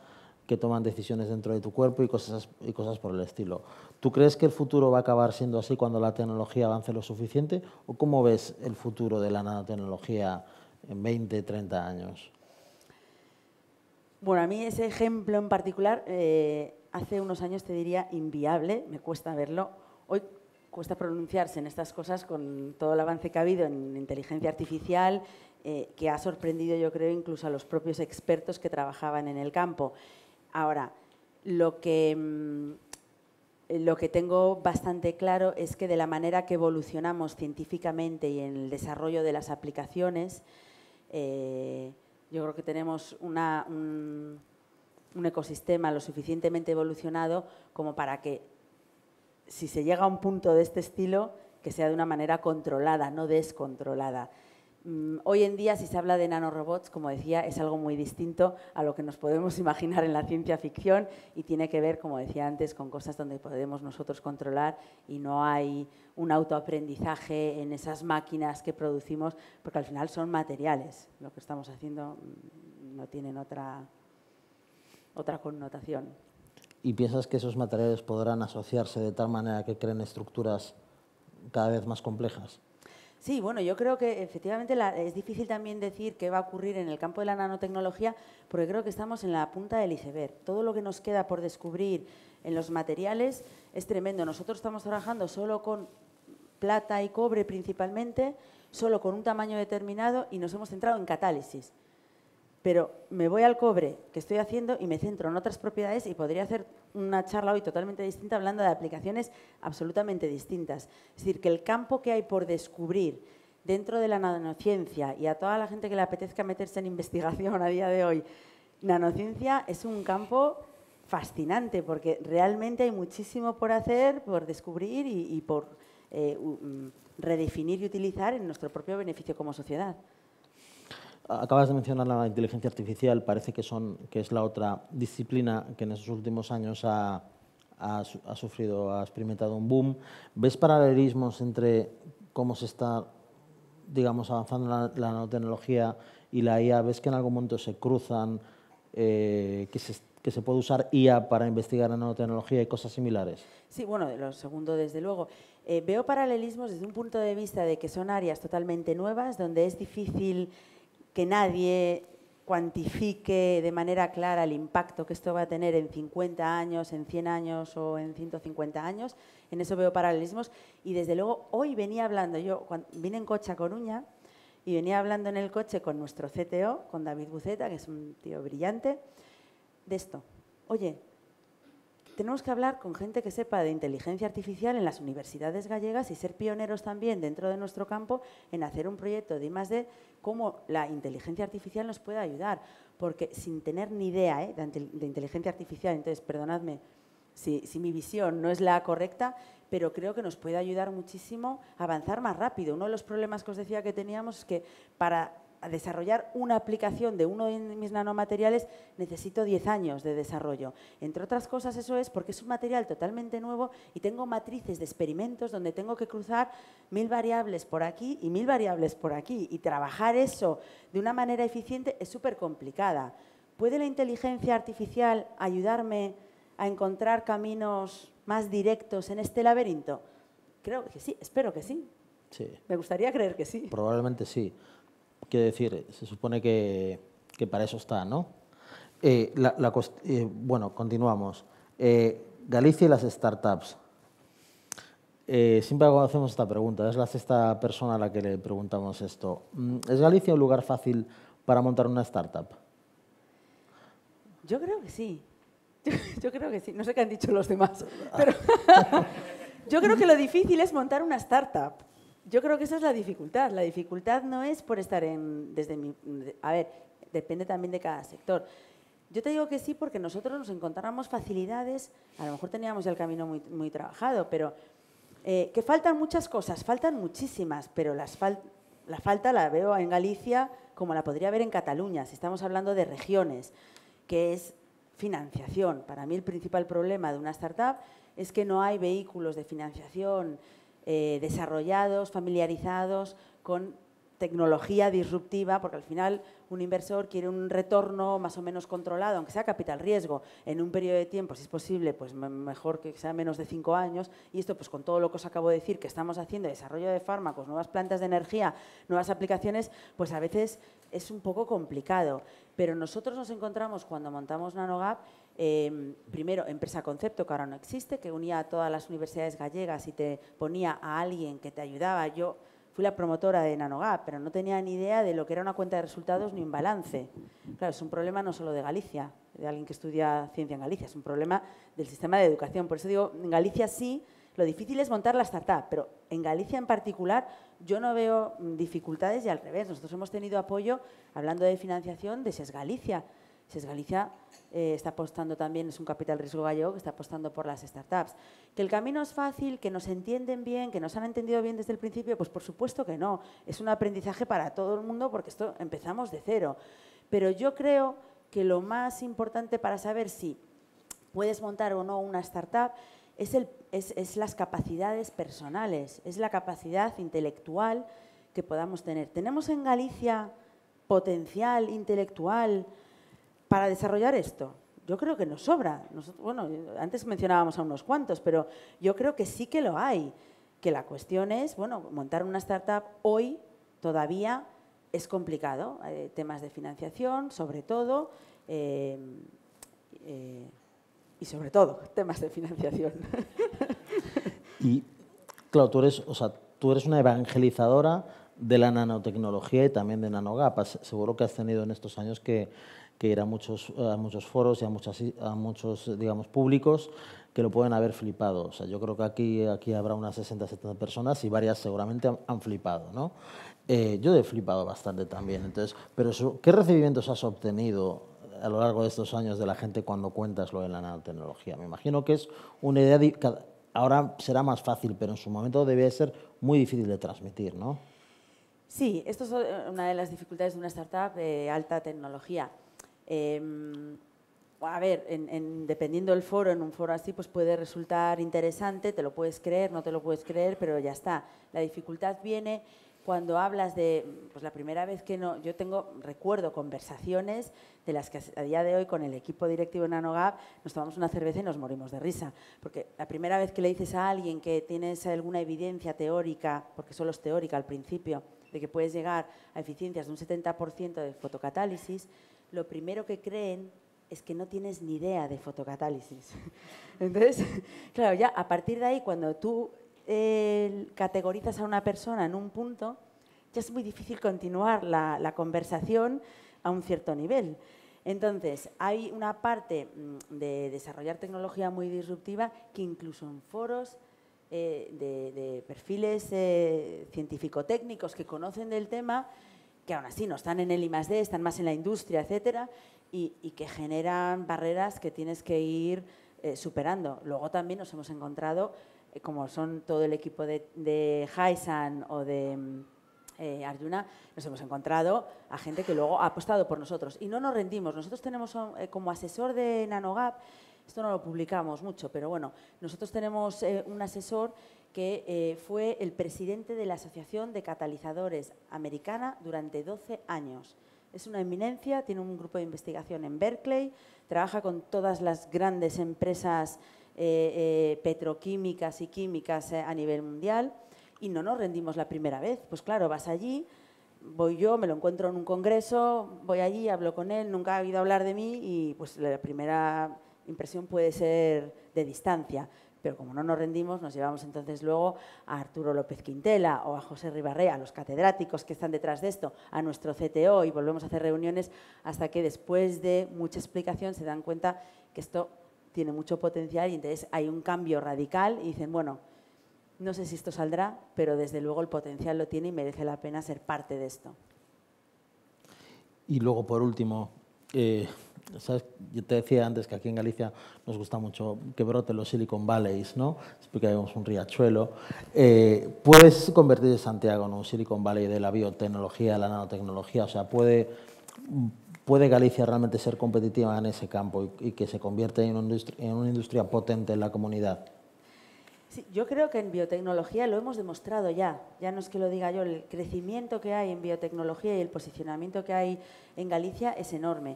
que toman decisiones dentro de tu cuerpo y cosas por el estilo. ¿Tú crees que el futuro va a acabar siendo así cuando la tecnología avance lo suficiente? ¿O cómo ves el futuro de la nanotecnología en 20, 30 años? Bueno, a mí ese ejemplo en particular, hace unos años te diría inviable, me cuesta verlo. Hoy cuesta pronunciarse en estas cosas con todo el avance que ha habido en inteligencia artificial, que ha sorprendido, yo creo, incluso a los propios expertos que trabajaban en el campo. Ahora, lo que tengo bastante claro es que de la manera que evolucionamos científicamente y en el desarrollo de las aplicaciones, yo creo que tenemos un ecosistema lo suficientemente evolucionado como para que si se llega a un punto de este estilo, que sea de una manera controlada, no descontrolada. Hoy en día, si se habla de nanorobots, como decía, es algo muy distinto a lo que nos podemos imaginar en la ciencia ficción y tiene que ver, como decía antes, con cosas donde podemos nosotros controlar y no hay un autoaprendizaje en esas máquinas que producimos, porque al final son materiales. Lo que estamos haciendo no tienen otra connotación. ¿Y piensas que esos materiales podrán asociarse de tal manera que creen estructuras cada vez más complejas? Sí, bueno, yo creo que efectivamente es difícil también decir qué va a ocurrir en el campo de la nanotecnología, porque creo que estamos en la punta del iceberg. Todo lo que nos queda por descubrir en los materiales es tremendo. Nosotros estamos trabajando solo con plata y cobre principalmente, solo con un tamaño determinado y nos hemos centrado en catálisis. Pero me voy al cobre que estoy haciendo y me centro en otras propiedades y podría hacer una charla hoy totalmente distinta hablando de aplicaciones absolutamente distintas. Es decir, que el campo que hay por descubrir dentro de la nanociencia y a toda la gente que le apetezca meterse en investigación a día de hoy, nanociencia es un campo fascinante porque realmente hay muchísimo por hacer, por descubrir y por redefinir y utilizar en nuestro propio beneficio como sociedad. Acabas de mencionar la inteligencia artificial, parece que es la otra disciplina que en esos últimos años ha experimentado un boom. ¿Ves paralelismos entre cómo se está, digamos, avanzando la nanotecnología y la IA? ¿Ves que en algún momento se cruzan, que se puede usar IA para investigar en nanotecnología y cosas similares? Sí, bueno, lo segundo, desde luego. Veo paralelismos desde un punto de vista de que son áreas totalmente nuevas, donde es difícil que nadie cuantifique de manera clara el impacto que esto va a tener en 50 años, en 100 años o en 150 años. En eso veo paralelismos. Y desde luego, hoy venía hablando, vine en coche a Coruña y venía hablando en el coche con nuestro CTO, con David Buceta, que es un tío brillante, de esto. Oye, tenemos que hablar con gente que sepa de inteligencia artificial en las universidades gallegas y ser pioneros también dentro de nuestro campo en hacer un proyecto de I+D, cómo la inteligencia artificial nos puede ayudar. Porque sin tener ni idea de inteligencia artificial, entonces, perdonadme si mi visión no es la correcta, pero creo que nos puede ayudar muchísimo a avanzar más rápido. Uno de los problemas que os decía que teníamos es que para desarrollar una aplicación de uno de mis nanomateriales necesito 10 años de desarrollo. Entre otras cosas, eso es porque es un material totalmente nuevo y tengo matrices de experimentos donde tengo que cruzar 1000 variables por aquí y 1000 variables por aquí. Y trabajar eso de una manera eficiente es súper complicada. ¿Puede la inteligencia artificial ayudarme a encontrar caminos más directos en este laberinto? Creo que sí, espero que sí. Sí. Me gustaría creer que sí. Probablemente sí. Quiero decir, se supone que para eso está, ¿no? Bueno, continuamos. Galicia y las startups. Siempre hacemos esta pregunta, es la sexta persona a la que le preguntamos esto. ¿Es Galicia un lugar fácil para montar una startup? Yo creo que sí. Yo creo que sí. No sé qué han dicho los demás, pero yo creo que lo difícil es montar una startup. Yo creo que esa es la dificultad. La dificultad no es por estar a ver, depende también de cada sector. Yo te digo que sí porque nosotros nos encontramos facilidades, a lo mejor teníamos ya el camino muy trabajado, pero que faltan muchas cosas, faltan muchísimas, pero la falta la veo en Galicia como la podría ver en Cataluña, si estamos hablando de regiones, que es financiación. Para mí el principal problema de una startup es que no hay vehículos de financiación desarrollados, familiarizados con tecnología disruptiva, porque al final un inversor quiere un retorno más o menos controlado, aunque sea capital riesgo, en un periodo de tiempo, si es posible, pues mejor que sea menos de 5 años. Y esto, pues con todo lo que os acabo de decir, que estamos haciendo, desarrollo de fármacos, nuevas plantas de energía, nuevas aplicaciones, pues a veces es un poco complicado. Pero nosotros nos encontramos cuando montamos NanoGap, primero, empresa concepto, que ahora no existe, que unía a todas las universidades gallegas y te ponía a alguien que te ayudaba. Yo fui la promotora de NanoGap, pero no tenía ni idea de lo que era una cuenta de resultados ni un balance. Claro, es un problema no solo de Galicia, de alguien que estudia ciencia en Galicia, es un problema del sistema de educación. Por eso digo, en Galicia sí, lo difícil es montar la startup, pero en Galicia en particular yo no veo dificultades y al revés. Nosotros hemos tenido apoyo, hablando de financiación, de SES Galicia. SES Galicia está apostando también, es un capital riesgo gallego que está apostando por las startups. ¿Que el camino es fácil, que nos entienden bien, que nos han entendido bien desde el principio? Pues por supuesto que no. Es un aprendizaje para todo el mundo porque esto empezamos de cero. Pero yo creo que lo más importante para saber si puedes montar o no una startup es las capacidades personales, es la capacidad intelectual que podamos tener. ¿Tenemos en Galicia potencial intelectual para desarrollar esto? Yo creo que nos sobra. Bueno, antes mencionábamos a unos cuantos, pero yo creo que sí que lo hay. Que la cuestión es, bueno, montar una startup hoy todavía es complicado. Hay temas de financiación, sobre todo, y sobre todo, temas de financiación. Y, claro, tú eres una evangelizadora de la nanotecnología y también de NanoGap. Seguro que has tenido en estos años que ir a muchos foros y a muchos digamos, públicos que lo pueden haber flipado. O sea, yo creo que aquí habrá unas 60, 70 personas y varias seguramente han flipado, ¿no? Yo he flipado bastante también. Entonces, pero ¿qué recibimientos has obtenido a lo largo de estos años de la gente cuando cuentas lo de la nanotecnología? Me imagino que es una idea ahora será más fácil, pero en su momento debía ser muy difícil de transmitir, ¿no? Sí, esto es una de las dificultades de una startup de alta tecnología. A ver, dependiendo del foro, en un foro así, pues puede resultar interesante, te lo puedes creer, no te lo puedes creer, pero ya está. La dificultad viene cuando hablas de, pues la primera vez que no, recuerdo conversaciones de las que a día de hoy con el equipo directivo de NanoGap nos tomamos una cerveza y nos morimos de risa. Porque la primera vez que le dices a alguien que tienes alguna evidencia teórica, porque solo es teórica al principio, de que puedes llegar a eficiencias de un 70% de fotocatálisis, lo primero que creen es que no tienes ni idea de fotocatálisis. Entonces, claro, ya a partir de ahí, cuando tú categorizas a una persona en un punto, ya es muy difícil continuar la conversación a un cierto nivel. Entonces, hay una parte de desarrollar tecnología muy disruptiva que incluso en foros de perfiles científico-técnicos que conocen del tema, que aún así no están en el I+D, están más en la industria, etcétera, y que generan barreras que tienes que ir superando. Luego también nos hemos encontrado, como son todo el equipo de Haisan o de Arjuna, nos hemos encontrado a gente que luego ha apostado por nosotros. Y no nos rendimos. Nosotros tenemos como asesor de NanoGap, esto no lo publicamos mucho, pero bueno, nosotros tenemos un asesor que fue el presidente de la Asociación de Catalizadores Americana durante 12 años. Es una eminencia, tiene un grupo de investigación en Berkeley, trabaja con todas las grandes empresas petroquímicas y químicas a nivel mundial y no nos rendimos la primera vez. Pues claro, vas allí, voy yo, me lo encuentro en un congreso, voy allí, hablo con él, nunca ha oído hablar de mí y pues la primera impresión puede ser de distancia. Pero como no nos rendimos, nos llevamos entonces luego a Arturo López Quintela o a José Ribarré, a los catedráticos que están detrás de esto, a nuestro CTO y volvemos a hacer reuniones hasta que después de mucha explicación se dan cuenta que esto tiene mucho potencial y entonces hay un cambio radical y dicen, bueno, no sé si esto saldrá, pero desde luego el potencial lo tiene y merece la pena ser parte de esto. Y luego, por último, ¿sabes? Yo te decía antes que aquí en Galicia nos gusta mucho que broten los Silicon Valleys, ¿no? Es porque vemos un riachuelo. ¿Puedes convertir Santiago en un Silicon Valley de la biotecnología, de la nanotecnología? O sea, ¿puede Galicia realmente ser competitiva en ese campo y que se convierta en una industria potente en la comunidad? Sí, yo creo que en biotecnología lo hemos demostrado ya no es que lo diga yo, el crecimiento que hay en biotecnología y el posicionamiento que hay en Galicia es enorme.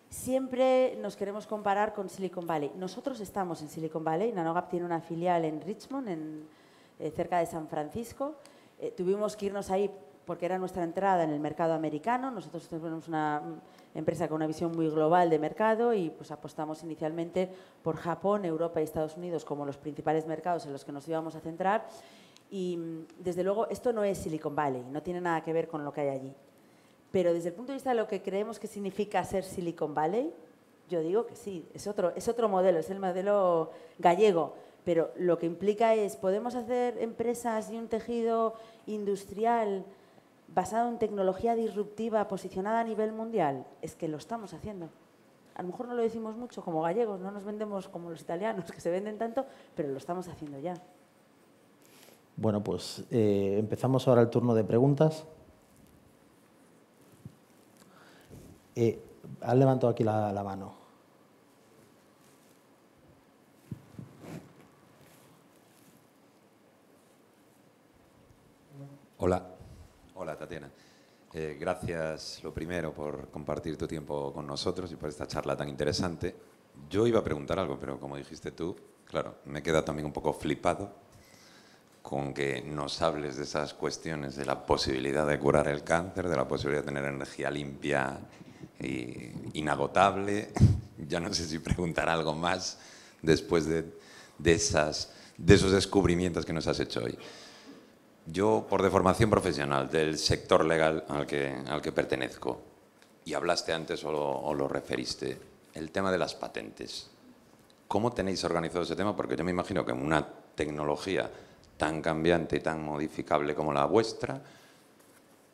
Siempre nos queremos comparar con Silicon Valley. Nosotros estamos en Silicon Valley, NanoGap tiene una filial en Richmond, cerca de San Francisco. Tuvimos que irnos ahí porque era nuestra entrada en el mercado americano. Nosotros tenemos una empresa con una visión muy global de mercado y pues apostamos inicialmente por Japón, Europa y Estados Unidos como los principales mercados en los que nos íbamos a centrar. Y desde luego esto no es Silicon Valley, no tiene nada que ver con lo que hay allí. Pero desde el punto de vista de lo que creemos que significa ser Silicon Valley, yo digo que sí, es otro modelo, es el modelo gallego. Pero lo que implica es, ¿podemos hacer empresas y un tejido industrial basado en tecnología disruptiva posicionada a nivel mundial? Es que lo estamos haciendo. A lo mejor no lo decimos mucho como gallegos, no nos vendemos como los italianos, que se venden tanto, pero lo estamos haciendo ya. Bueno, pues empezamos ahora el turno de preguntas. Han levantado aquí la mano. Hola. Hola, Tatiana. Gracias, lo primero, por compartir tu tiempo con nosotros y por esta charla tan interesante. Yo iba a preguntar algo, pero como dijiste tú, claro, me he quedado también un poco flipado con que nos hables de esas cuestiones de la posibilidad de curar el cáncer, de la posibilidad de tener energía limpia e inagotable. Ya no sé si preguntar algo más después de esos descubrimientos que nos has hecho hoy. Yo, por deformación profesional del sector legal al que pertenezco, y hablaste antes o lo referiste, el tema de las patentes. ¿Cómo tenéis organizado ese tema? Porque yo me imagino que en una tecnología tan cambiante y tan modificable como la vuestra,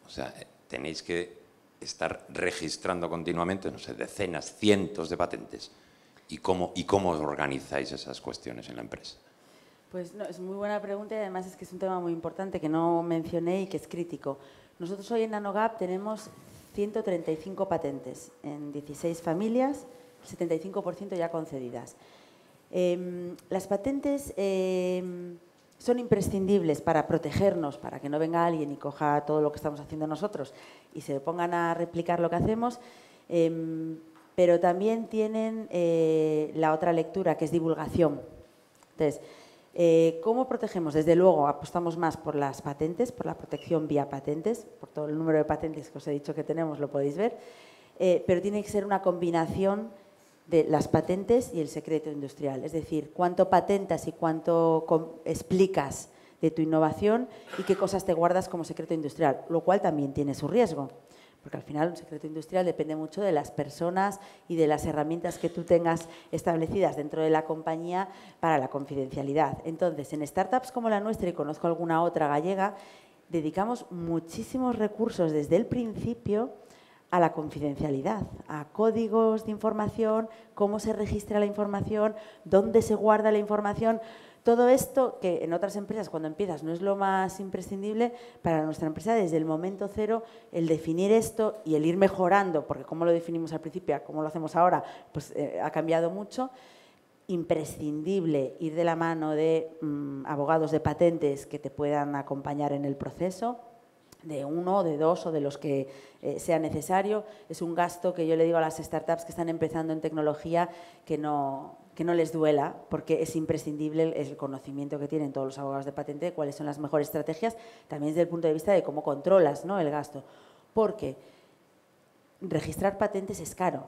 o sea, tenéis que estar registrando continuamente, no sé, decenas, cientos de patentes. ¿Y cómo os organizáis esas cuestiones en la empresa? Pues no, es muy buena pregunta y además es que es un tema muy importante que no mencioné y que es crítico. Nosotros hoy en NanoGap tenemos 135 patentes en 16 familias, 75% ya concedidas. Las patentes son imprescindibles para protegernos, para que no venga alguien y coja todo lo que estamos haciendo nosotros y se pongan a replicar lo que hacemos, pero también tienen la otra lectura, que es divulgación. Entonces, ¿cómo protegemos? Desde luego, apostamos más por las patentes, por la protección vía patentes, por todo el número de patentes que os he dicho que tenemos, lo podéis ver, pero tiene que ser una combinación de las patentes y el secreto industrial. Es decir, cuánto patentas y cuánto explicas de tu innovación y qué cosas te guardas como secreto industrial, lo cual también tiene su riesgo. Porque al final un secreto industrial depende mucho de las personas y de las herramientas que tú tengas establecidas dentro de la compañía para la confidencialidad. Entonces, en startups como la nuestra, y conozco alguna otra gallega, dedicamos muchísimos recursos desde el principio a la confidencialidad, a códigos de información, cómo se registra la información, dónde se guarda la información. Todo esto, que en otras empresas cuando empiezas no es lo más imprescindible, para nuestra empresa desde el momento cero, el definir esto y el ir mejorando, porque como lo definimos al principio, a cómo lo hacemos ahora, pues ha cambiado mucho. Imprescindible ir de la mano de abogados de patentes que te puedan acompañar en el proceso, de uno, de dos o de los que sea necesario. Es un gasto que yo le digo a las startups que están empezando en tecnología que no les duela, porque es imprescindible el conocimiento que tienen todos los abogados de patente de cuáles son las mejores estrategias, también desde el punto de vista de cómo controlas, ¿no?, el gasto. Porque registrar patentes es caro,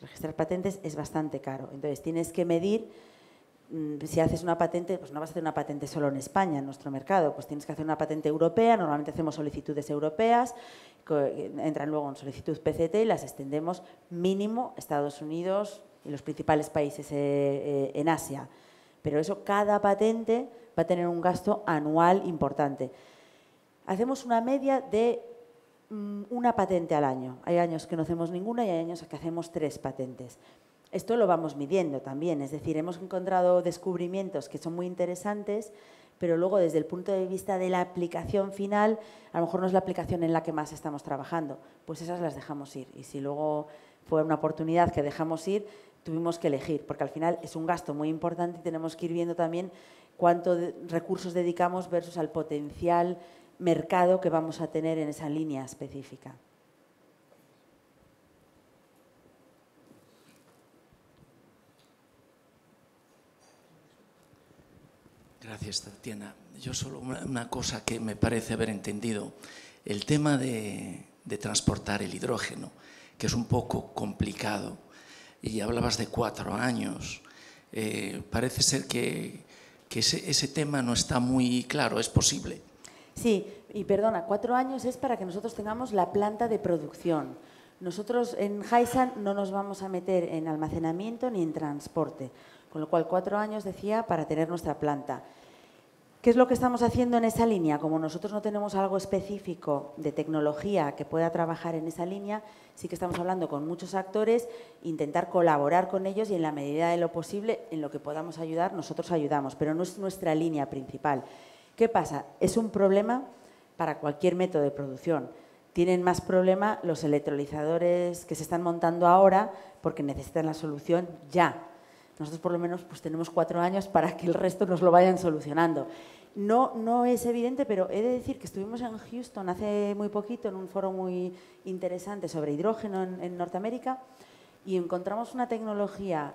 registrar patentes es bastante caro. Entonces, tienes que medir, si haces una patente, pues no vas a hacer una patente solo en España, en nuestro mercado, pues tienes que hacer una patente europea. Normalmente hacemos solicitudes europeas, entran luego en solicitud PCT y las extendemos mínimo Estados Unidos y los principales países en Asia. Pero eso, cada patente va a tener un gasto anual importante. Hacemos una media de una patente al año. Hay años que no hacemos ninguna y hay años que hacemos 3 patentes. Esto lo vamos midiendo también, es decir, hemos encontrado descubrimientos que son muy interesantes, pero luego desde el punto de vista de la aplicación final, a lo mejor no es la aplicación en la que más estamos trabajando, pues esas las dejamos ir. Y si luego fue una oportunidad que dejamos ir, tuvimos que elegir, porque al final es un gasto muy importante y tenemos que ir viendo también cuánto recursos dedicamos versus al potencial mercado que vamos a tener en esa línea específica. Gracias, Tatiana. Yo solo una cosa que me parece haber entendido. El tema de transportar el hidrógeno, que es un poco complicado, y hablabas de 4 años. Parece ser que ese tema no está muy claro. ¿Es posible? Sí, y perdona, 4 años es para que nosotros tengamos la planta de producción. Nosotros en Hysan no nos vamos a meter en almacenamiento ni en transporte, con lo cual 4 años, decía, para tener nuestra planta. ¿Qué es lo que estamos haciendo en esa línea? Como nosotros no tenemos algo específico de tecnología que pueda trabajar en esa línea, sí que estamos hablando con muchos actores, intentar colaborar con ellos y en la medida de lo posible, en lo que podamos ayudar, nosotros ayudamos, pero no es nuestra línea principal. ¿Qué pasa? Es un problema para cualquier método de producción. Tienen más problema los electrolizadores que se están montando ahora porque necesitan la solución ya. Nosotros por lo menos pues tenemos 4 años para que el resto nos lo vayan solucionando. No es evidente, pero he de decir que estuvimos en Houston hace muy poquito en un foro muy interesante sobre hidrógeno en Norteamérica y encontramos una tecnología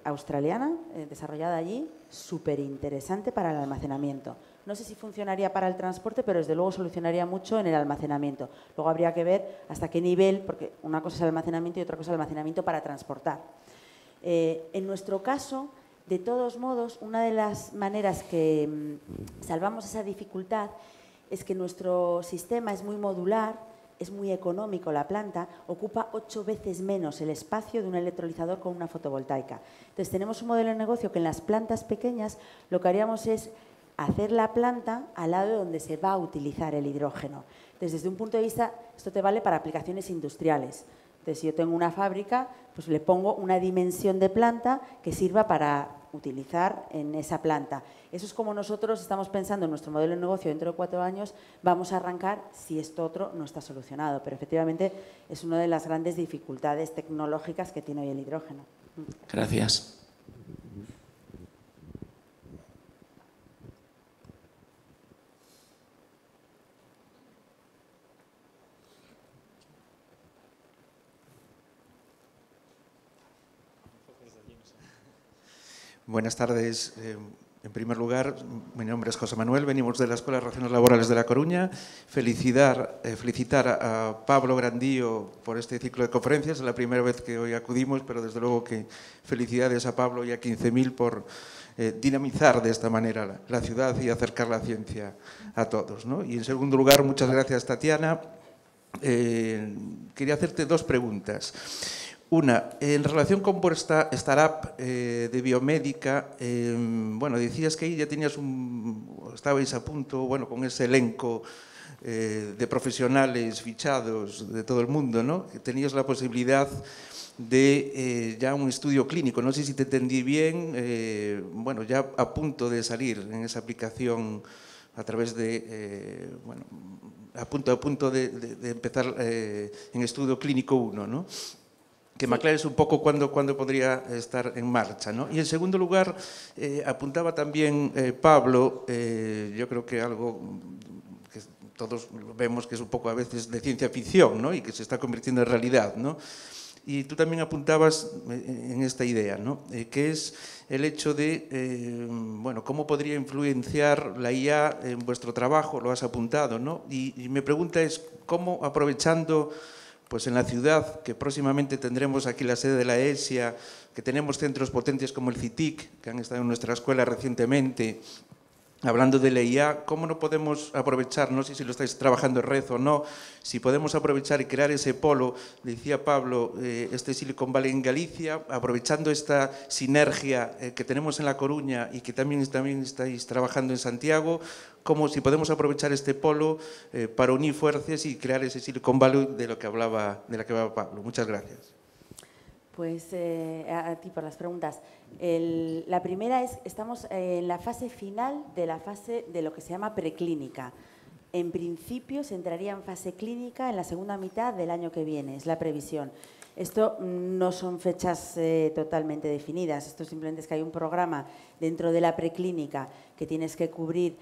australiana desarrollada allí, súper interesante para el almacenamiento. No sé si funcionaría para el transporte, pero desde luego solucionaría mucho en el almacenamiento. Luego habría que ver hasta qué nivel, porque una cosa es el almacenamiento y otra cosa es el almacenamiento para transportar. En nuestro caso, de todos modos, una de las maneras que salvamos esa dificultad es que nuestro sistema es muy modular, es muy económico la planta, ocupa 8 veces menos el espacio de un electrolizador con una fotovoltaica. Entonces, tenemos un modelo de negocio que en las plantas pequeñas lo que haríamos es hacer la planta al lado de donde se va a utilizar el hidrógeno. Entonces, desde un punto de vista, esto te vale para aplicaciones industriales. Entonces, si yo tengo una fábrica, pues le pongo una dimensión de planta que sirva para utilizar en esa planta. Eso es como nosotros estamos pensando en nuestro modelo de negocio dentro de 4 años, vamos a arrancar si esto otro no está solucionado. Pero efectivamente es una de las grandes dificultades tecnológicas que tiene hoy el hidrógeno. Gracias. Buenas tardes. En primer lugar, mi nombre es José Manuel, venimos de la Escuela de Relaciones Laborales de La Coruña. Felicitar a Pablo Grandío por este ciclo de conferencias. Es la primera vez que hoy acudimos, pero desde luego que felicidades a Pablo y a 15.000 por dinamizar de esta manera la ciudad y acercar la ciencia a todos, ¿no? Y en segundo lugar, muchas gracias, Tatiana. Quería hacerte 2 preguntas. Una, en relación con vuestra startup de biomédica, bueno, decías que ahí ya estabais a punto, bueno, con ese elenco de profesionales fichados de todo el mundo, ¿no? Que tenías la posibilidad de ya un estudio clínico. No sé si te entendí bien, bueno, ya a punto de salir en esa aplicación a través de, bueno, a punto de empezar en estudio clínico 1, ¿no? Que me aclares un poco cuándo podría estar en marcha, ¿no? Y en segundo lugar, apuntaba también Pablo, yo creo que algo que todos vemos que es un poco a veces de ciencia ficción, ¿no? Y que se está convirtiendo en realidad, ¿no? Y tú también apuntabas en esta idea, ¿no? Que es el hecho de, bueno, cómo podría influenciar la IA en vuestro trabajo, lo has apuntado, ¿no? Y mi pregunta es, ¿cómo aprovechando pues en la ciudad, que próximamente tendremos aquí la sede de la ESIA, que tenemos centros potentes como el CITIC, que han estado en nuestra escuela recientemente, hablando de la IA, ¿cómo no podemos aprovechar, no sé si lo estáis trabajando en red o no, si podemos aprovechar y crear ese polo, decía Pablo, este Silicon Valley en Galicia, aprovechando esta sinergia que tenemos en La Coruña y que también estáis trabajando en Santiago, como si podemos aprovechar este polo para unir fuerzas y crear ese Silicon Valley de la que hablaba Pablo. Muchas gracias. Pues a ti por las preguntas. La primera es, estamos en la fase final de la fase de lo que se llama preclínica. En principio se entraría en fase clínica en la segunda mitad del año que viene, es la previsión. Esto no son fechas totalmente definidas, esto simplemente es que hay un programa dentro de la preclínica que tienes que cubrir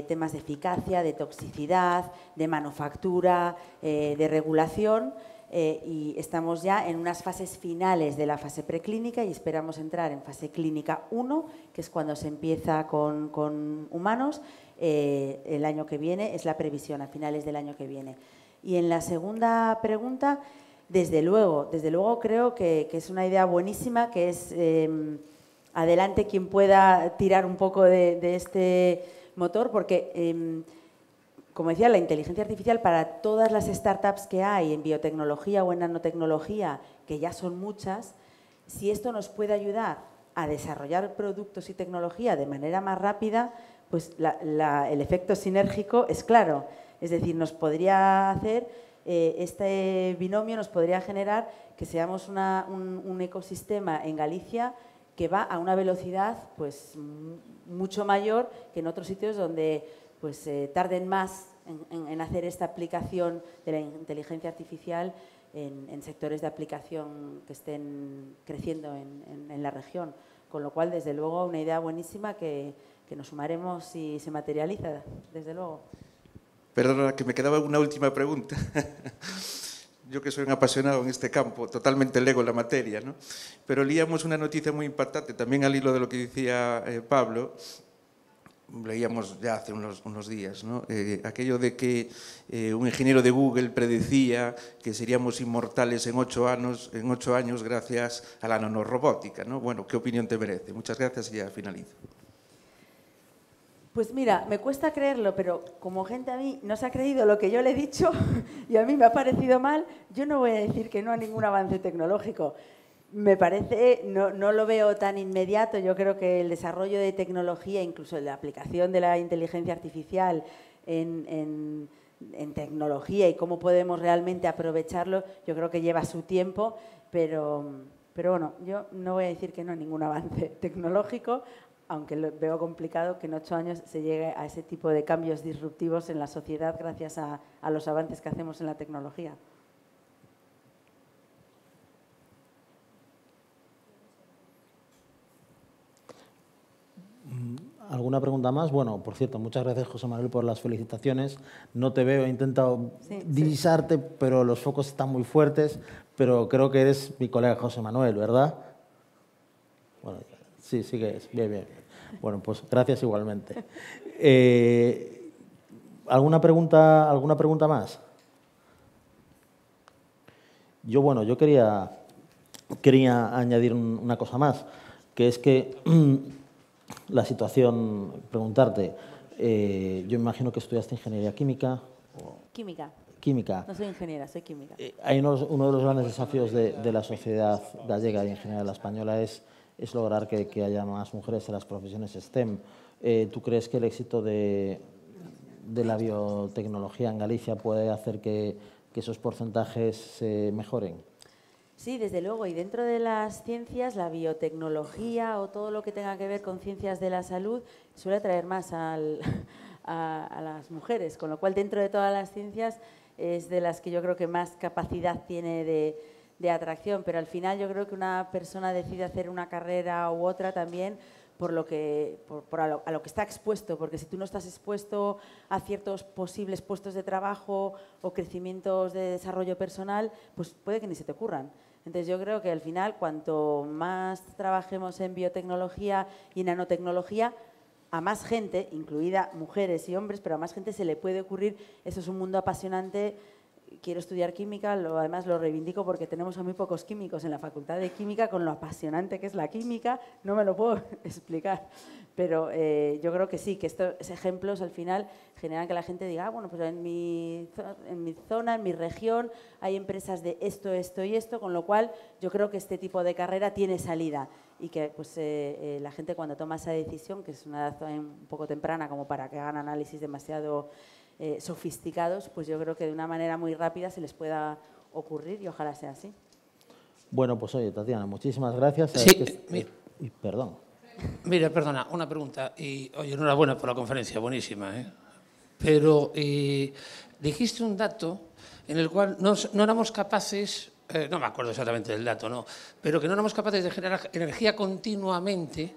temas de eficacia, de toxicidad, de manufactura, de regulación. Y estamos ya en unas fases finales de la fase preclínica y esperamos entrar en fase clínica 1, que es cuando se empieza con humanos, el año que viene, es la previsión, a finales del año que viene. Y en la segunda pregunta, desde luego creo que es una idea buenísima, que es adelante quien pueda tirar un poco de este motor, porque como decía, la inteligencia artificial para todas las startups que hay en biotecnología o en nanotecnología, que ya son muchas, si esto nos puede ayudar a desarrollar productos y tecnología de manera más rápida, pues el efecto sinérgico es claro. Es decir, nos podría hacer, este binomio nos podría generar que seamos un ecosistema en Galicia que va a una velocidad pues, mucho mayor que en otros sitios donde pues, tarden más en hacer esta aplicación de la inteligencia artificial en sectores de aplicación que estén creciendo en la región. Con lo cual, desde luego, una idea buenísima que nos sumaremos si se materializa, desde luego. Perdona, que me quedaba una última pregunta. Yo que soy un apasionado en este campo, totalmente lego en la materia, ¿no? Pero leíamos una noticia muy impactante, también al hilo de lo que decía Pablo, leíamos ya hace unos días, ¿no? Aquello de que un ingeniero de Google predecía que seríamos inmortales en 8 años gracias a la nanorobótica, ¿no? Bueno, ¿qué opinión te merece? Muchas gracias y ya finalizo. Pues mira, me cuesta creerlo, pero como gente a mí no se ha creído lo que yo le he dicho y a mí me ha parecido mal, yo no voy a decir que no a ningún avance tecnológico. Me parece, no lo veo tan inmediato. Yo creo que el desarrollo de tecnología, incluso la aplicación de la inteligencia artificial en tecnología y cómo podemos realmente aprovecharlo, yo creo que lleva su tiempo, pero bueno, yo no voy a decir que no a ningún avance tecnológico, aunque lo veo complicado que en 8 años se llegue a ese tipo de cambios disruptivos en la sociedad gracias a los avances que hacemos en la tecnología. ¿Alguna pregunta más? Bueno, por cierto, muchas gracias, José Manuel, por las felicitaciones. No te veo, he intentado divisarte, pero los focos están muy fuertes, pero creo que eres mi colega José Manuel, ¿verdad? Bueno, sí que es. Bien. Bueno, pues gracias igualmente. ¿Alguna pregunta más? Yo quería añadir una cosa más, que es que la situación, preguntarte, yo imagino que estudiaste ingeniería química. Química. No soy ingeniera, soy química. Hay uno de los grandes desafíos de la sociedad gallega y en general la española es lograr que haya más mujeres en las profesiones STEM. ¿Tú crees que el éxito de la biotecnología en Galicia puede hacer que esos porcentajes se mejoren? Sí, desde luego. Y dentro de las ciencias, la biotecnología o todo lo que tenga que ver con ciencias de la salud suele atraer más a las mujeres. Con lo cual, dentro de todas las ciencias, es de las que yo creo que más capacidad tiene de atracción. Pero al final yo creo que una persona decide hacer una carrera u otra también a lo que está expuesto, porque si tú no estás expuesto a ciertos posibles puestos de trabajo o crecimientos de desarrollo personal, pues puede que ni se te ocurran. Entonces yo creo que al final cuanto más trabajemos en biotecnología y en nanotecnología, a más gente, incluida mujeres y hombres, pero a más gente se le puede ocurrir, eso es un mundo apasionante. Quiero estudiar química, además lo reivindico porque tenemos a muy pocos químicos en la Facultad de Química, con lo apasionante que es la química, no me lo puedo explicar. Pero yo creo que sí, que estos ejemplos al final generan que la gente diga, bueno, pues en mi zona, en mi región, hay empresas de esto, esto y esto, con lo cual yo creo que este tipo de carrera tiene salida y que pues, la gente cuando toma esa decisión, que es una edad un poco temprana como para que hagan análisis demasiado sofisticados, pues yo creo que de una manera muy rápida se les pueda ocurrir y ojalá sea así. Bueno, pues oye, Tatiana, muchísimas gracias. Sí, perdón. Mira, perdona, una pregunta. Y, oye, enhorabuena por la conferencia, buenísima, ¿eh? Pero dijiste un dato en el cual no éramos capaces, no me acuerdo exactamente del dato, no, pero que no éramos capaces de generar energía continuamente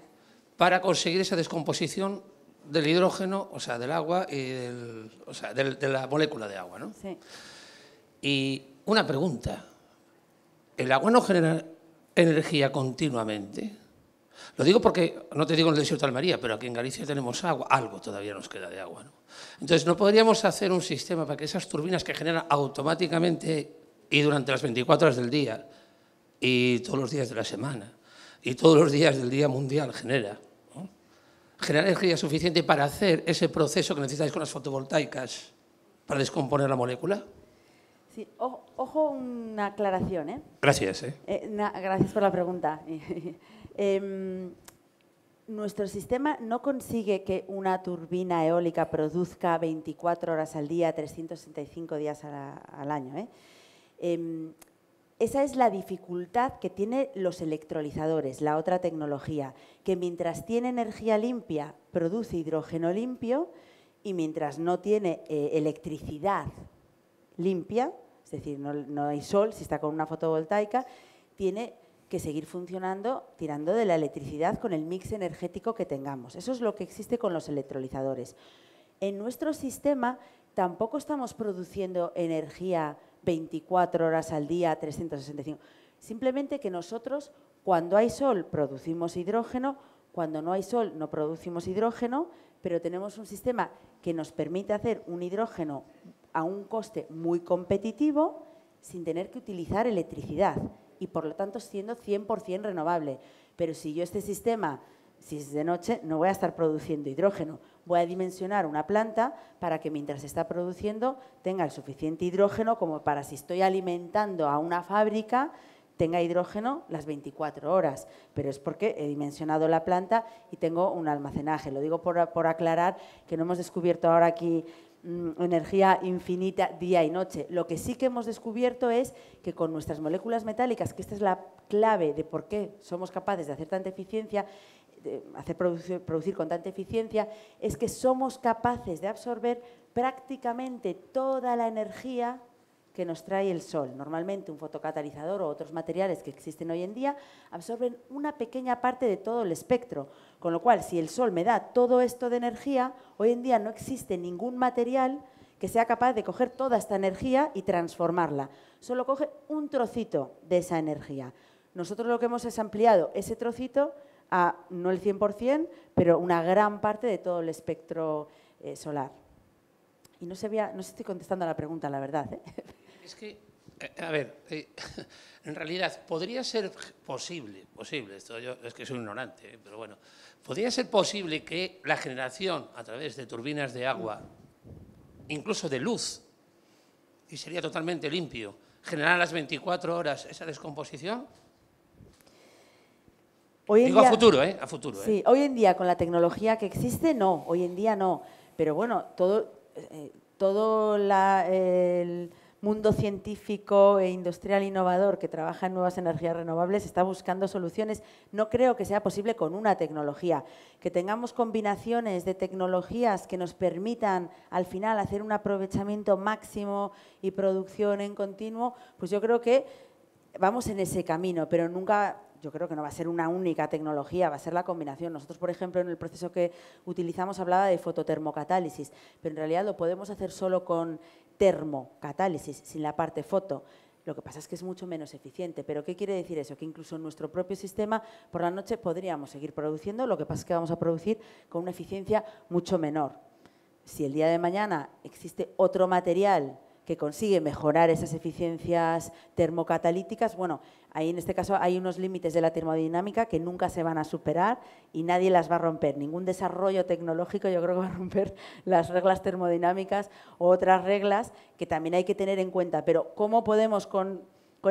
para conseguir esa descomposición del hidrógeno, o sea, del agua y de la molécula de agua, ¿no? Sí. Y una pregunta, ¿el agua no genera energía continuamente? Lo digo porque, no te digo en el desierto de Almería, pero aquí en Galicia tenemos agua, algo todavía nos queda de agua, ¿no? Entonces, ¿no podríamos hacer un sistema para que esas turbinas que generan automáticamente y durante las 24 horas del día y todos los días de la semana y todos los días del Día Mundial generar energía suficiente para hacer ese proceso que necesitáis con las fotovoltaicas para descomponer la molécula? Sí, ojo, una aclaración, ¿eh? Gracias, gracias por la pregunta. Nuestro sistema no consigue que una turbina eólica produzca 24 horas al día, 365 días al año. Esa es la dificultad que tienen los electrolizadores, la otra tecnología, que mientras tiene energía limpia, produce hidrógeno limpio y mientras no tiene electricidad limpia, es decir, no hay sol, si está con una fotovoltaica, tiene que seguir funcionando tirando de la electricidad con el mix energético que tengamos. Eso es lo que existe con los electrolizadores. En nuestro sistema tampoco estamos produciendo energía 24 horas al día, 365. Simplemente que nosotros, cuando hay sol, producimos hidrógeno, cuando no hay sol, no producimos hidrógeno, pero tenemos un sistema que nos permite hacer un hidrógeno a un coste muy competitivo sin tener que utilizar electricidad y, por lo tanto, siendo 100% renovable. Pero si yo este sistema, si es de noche, no voy a estar produciendo hidrógeno. Voy a dimensionar una planta para que mientras se está produciendo tenga el suficiente hidrógeno como para, si estoy alimentando a una fábrica, tenga hidrógeno las 24 horas. Pero es porque he dimensionado la planta y tengo un almacenaje. Lo digo por aclarar que no hemos descubierto ahora aquí energía infinita día y noche. Lo que sí que hemos descubierto es que con nuestras moléculas metálicas, que esta es la clave de por qué somos capaces de hacer tanta eficiencia, producir con tanta eficiencia, es que somos capaces de absorber prácticamente toda la energía que nos trae el sol. Normalmente un fotocatalizador o otros materiales que existen hoy en día absorben una pequeña parte de todo el espectro, con lo cual si el sol me da todo esto de energía, hoy en día no existe ningún material que sea capaz de coger toda esta energía y transformarla. Solo coge un trocito de esa energía. Nosotros lo que hemos es ampliado ese trocito a, no el 100%, pero una gran parte de todo el espectro solar. Y no sé si estoy contestando a la pregunta, la verdad, ¿eh? Es que, a ver, en realidad podría ser posible, esto yo es que soy ignorante, pero bueno, podría ser posible que la generación a través de turbinas de agua, incluso de luz, y sería totalmente limpio, generar las 24 horas esa descomposición. Digo a futuro, ¿eh? A futuro. Sí, hoy en día con la tecnología que existe, no, hoy en día no, pero bueno, todo el mundo científico e industrial innovador que trabaja en nuevas energías renovables está buscando soluciones. No creo que sea posible con una tecnología. Que tengamos combinaciones de tecnologías que nos permitan al final hacer un aprovechamiento máximo y producción en continuo, pues yo creo que vamos en ese camino, pero nunca... Yo creo que no va a ser una única tecnología, va a ser la combinación. Nosotros, por ejemplo, en el proceso que utilizamos hablaba de fototermocatálisis, pero en realidad lo podemos hacer solo con termocatálisis, sin la parte foto. Lo que pasa es que es mucho menos eficiente. ¿Pero qué quiere decir eso? Que incluso en nuestro propio sistema, por la noche podríamos seguir produciendo, lo que pasa es que vamos a producir con una eficiencia mucho menor. Si el día de mañana existe otro material que consigue mejorar esas eficiencias termocatalíticas, bueno, ahí en este caso hay unos límites de la termodinámica que nunca se van a superar y nadie las va a romper. Ningún desarrollo tecnológico yo creo que va a romper las reglas termodinámicas o otras reglas que también hay que tener en cuenta. Pero ¿cómo podemos con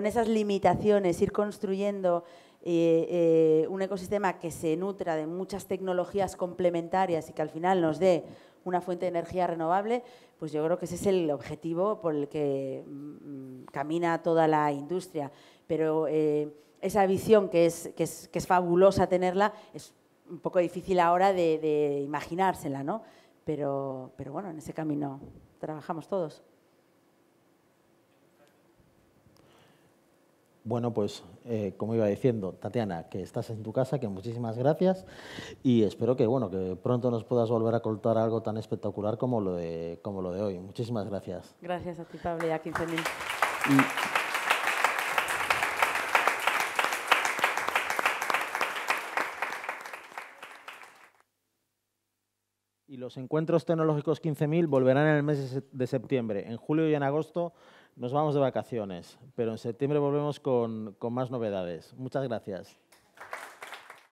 esas limitaciones ir construyendo un ecosistema que se nutra de muchas tecnologías complementarias y que al final nos dé una fuente de energía renovable? Pues yo creo que ese es el objetivo por el que camina toda la industria. Pero esa visión que es fabulosa tenerla, es un poco difícil ahora de imaginársela, ¿no? Pero bueno, en ese camino trabajamos todos. Bueno, pues como iba diciendo, Tatiana, que estás en tu casa, que muchísimas gracias y espero que, bueno, que pronto nos puedas volver a contar algo tan espectacular como lo de hoy. Muchísimas gracias. Gracias a ti, Pablo, y a 15.000. Y los encuentros tecnológicos 15.000 volverán en el mes de septiembre. En julio y en agosto nos vamos de vacaciones, pero en septiembre volvemos con más novedades. Muchas gracias.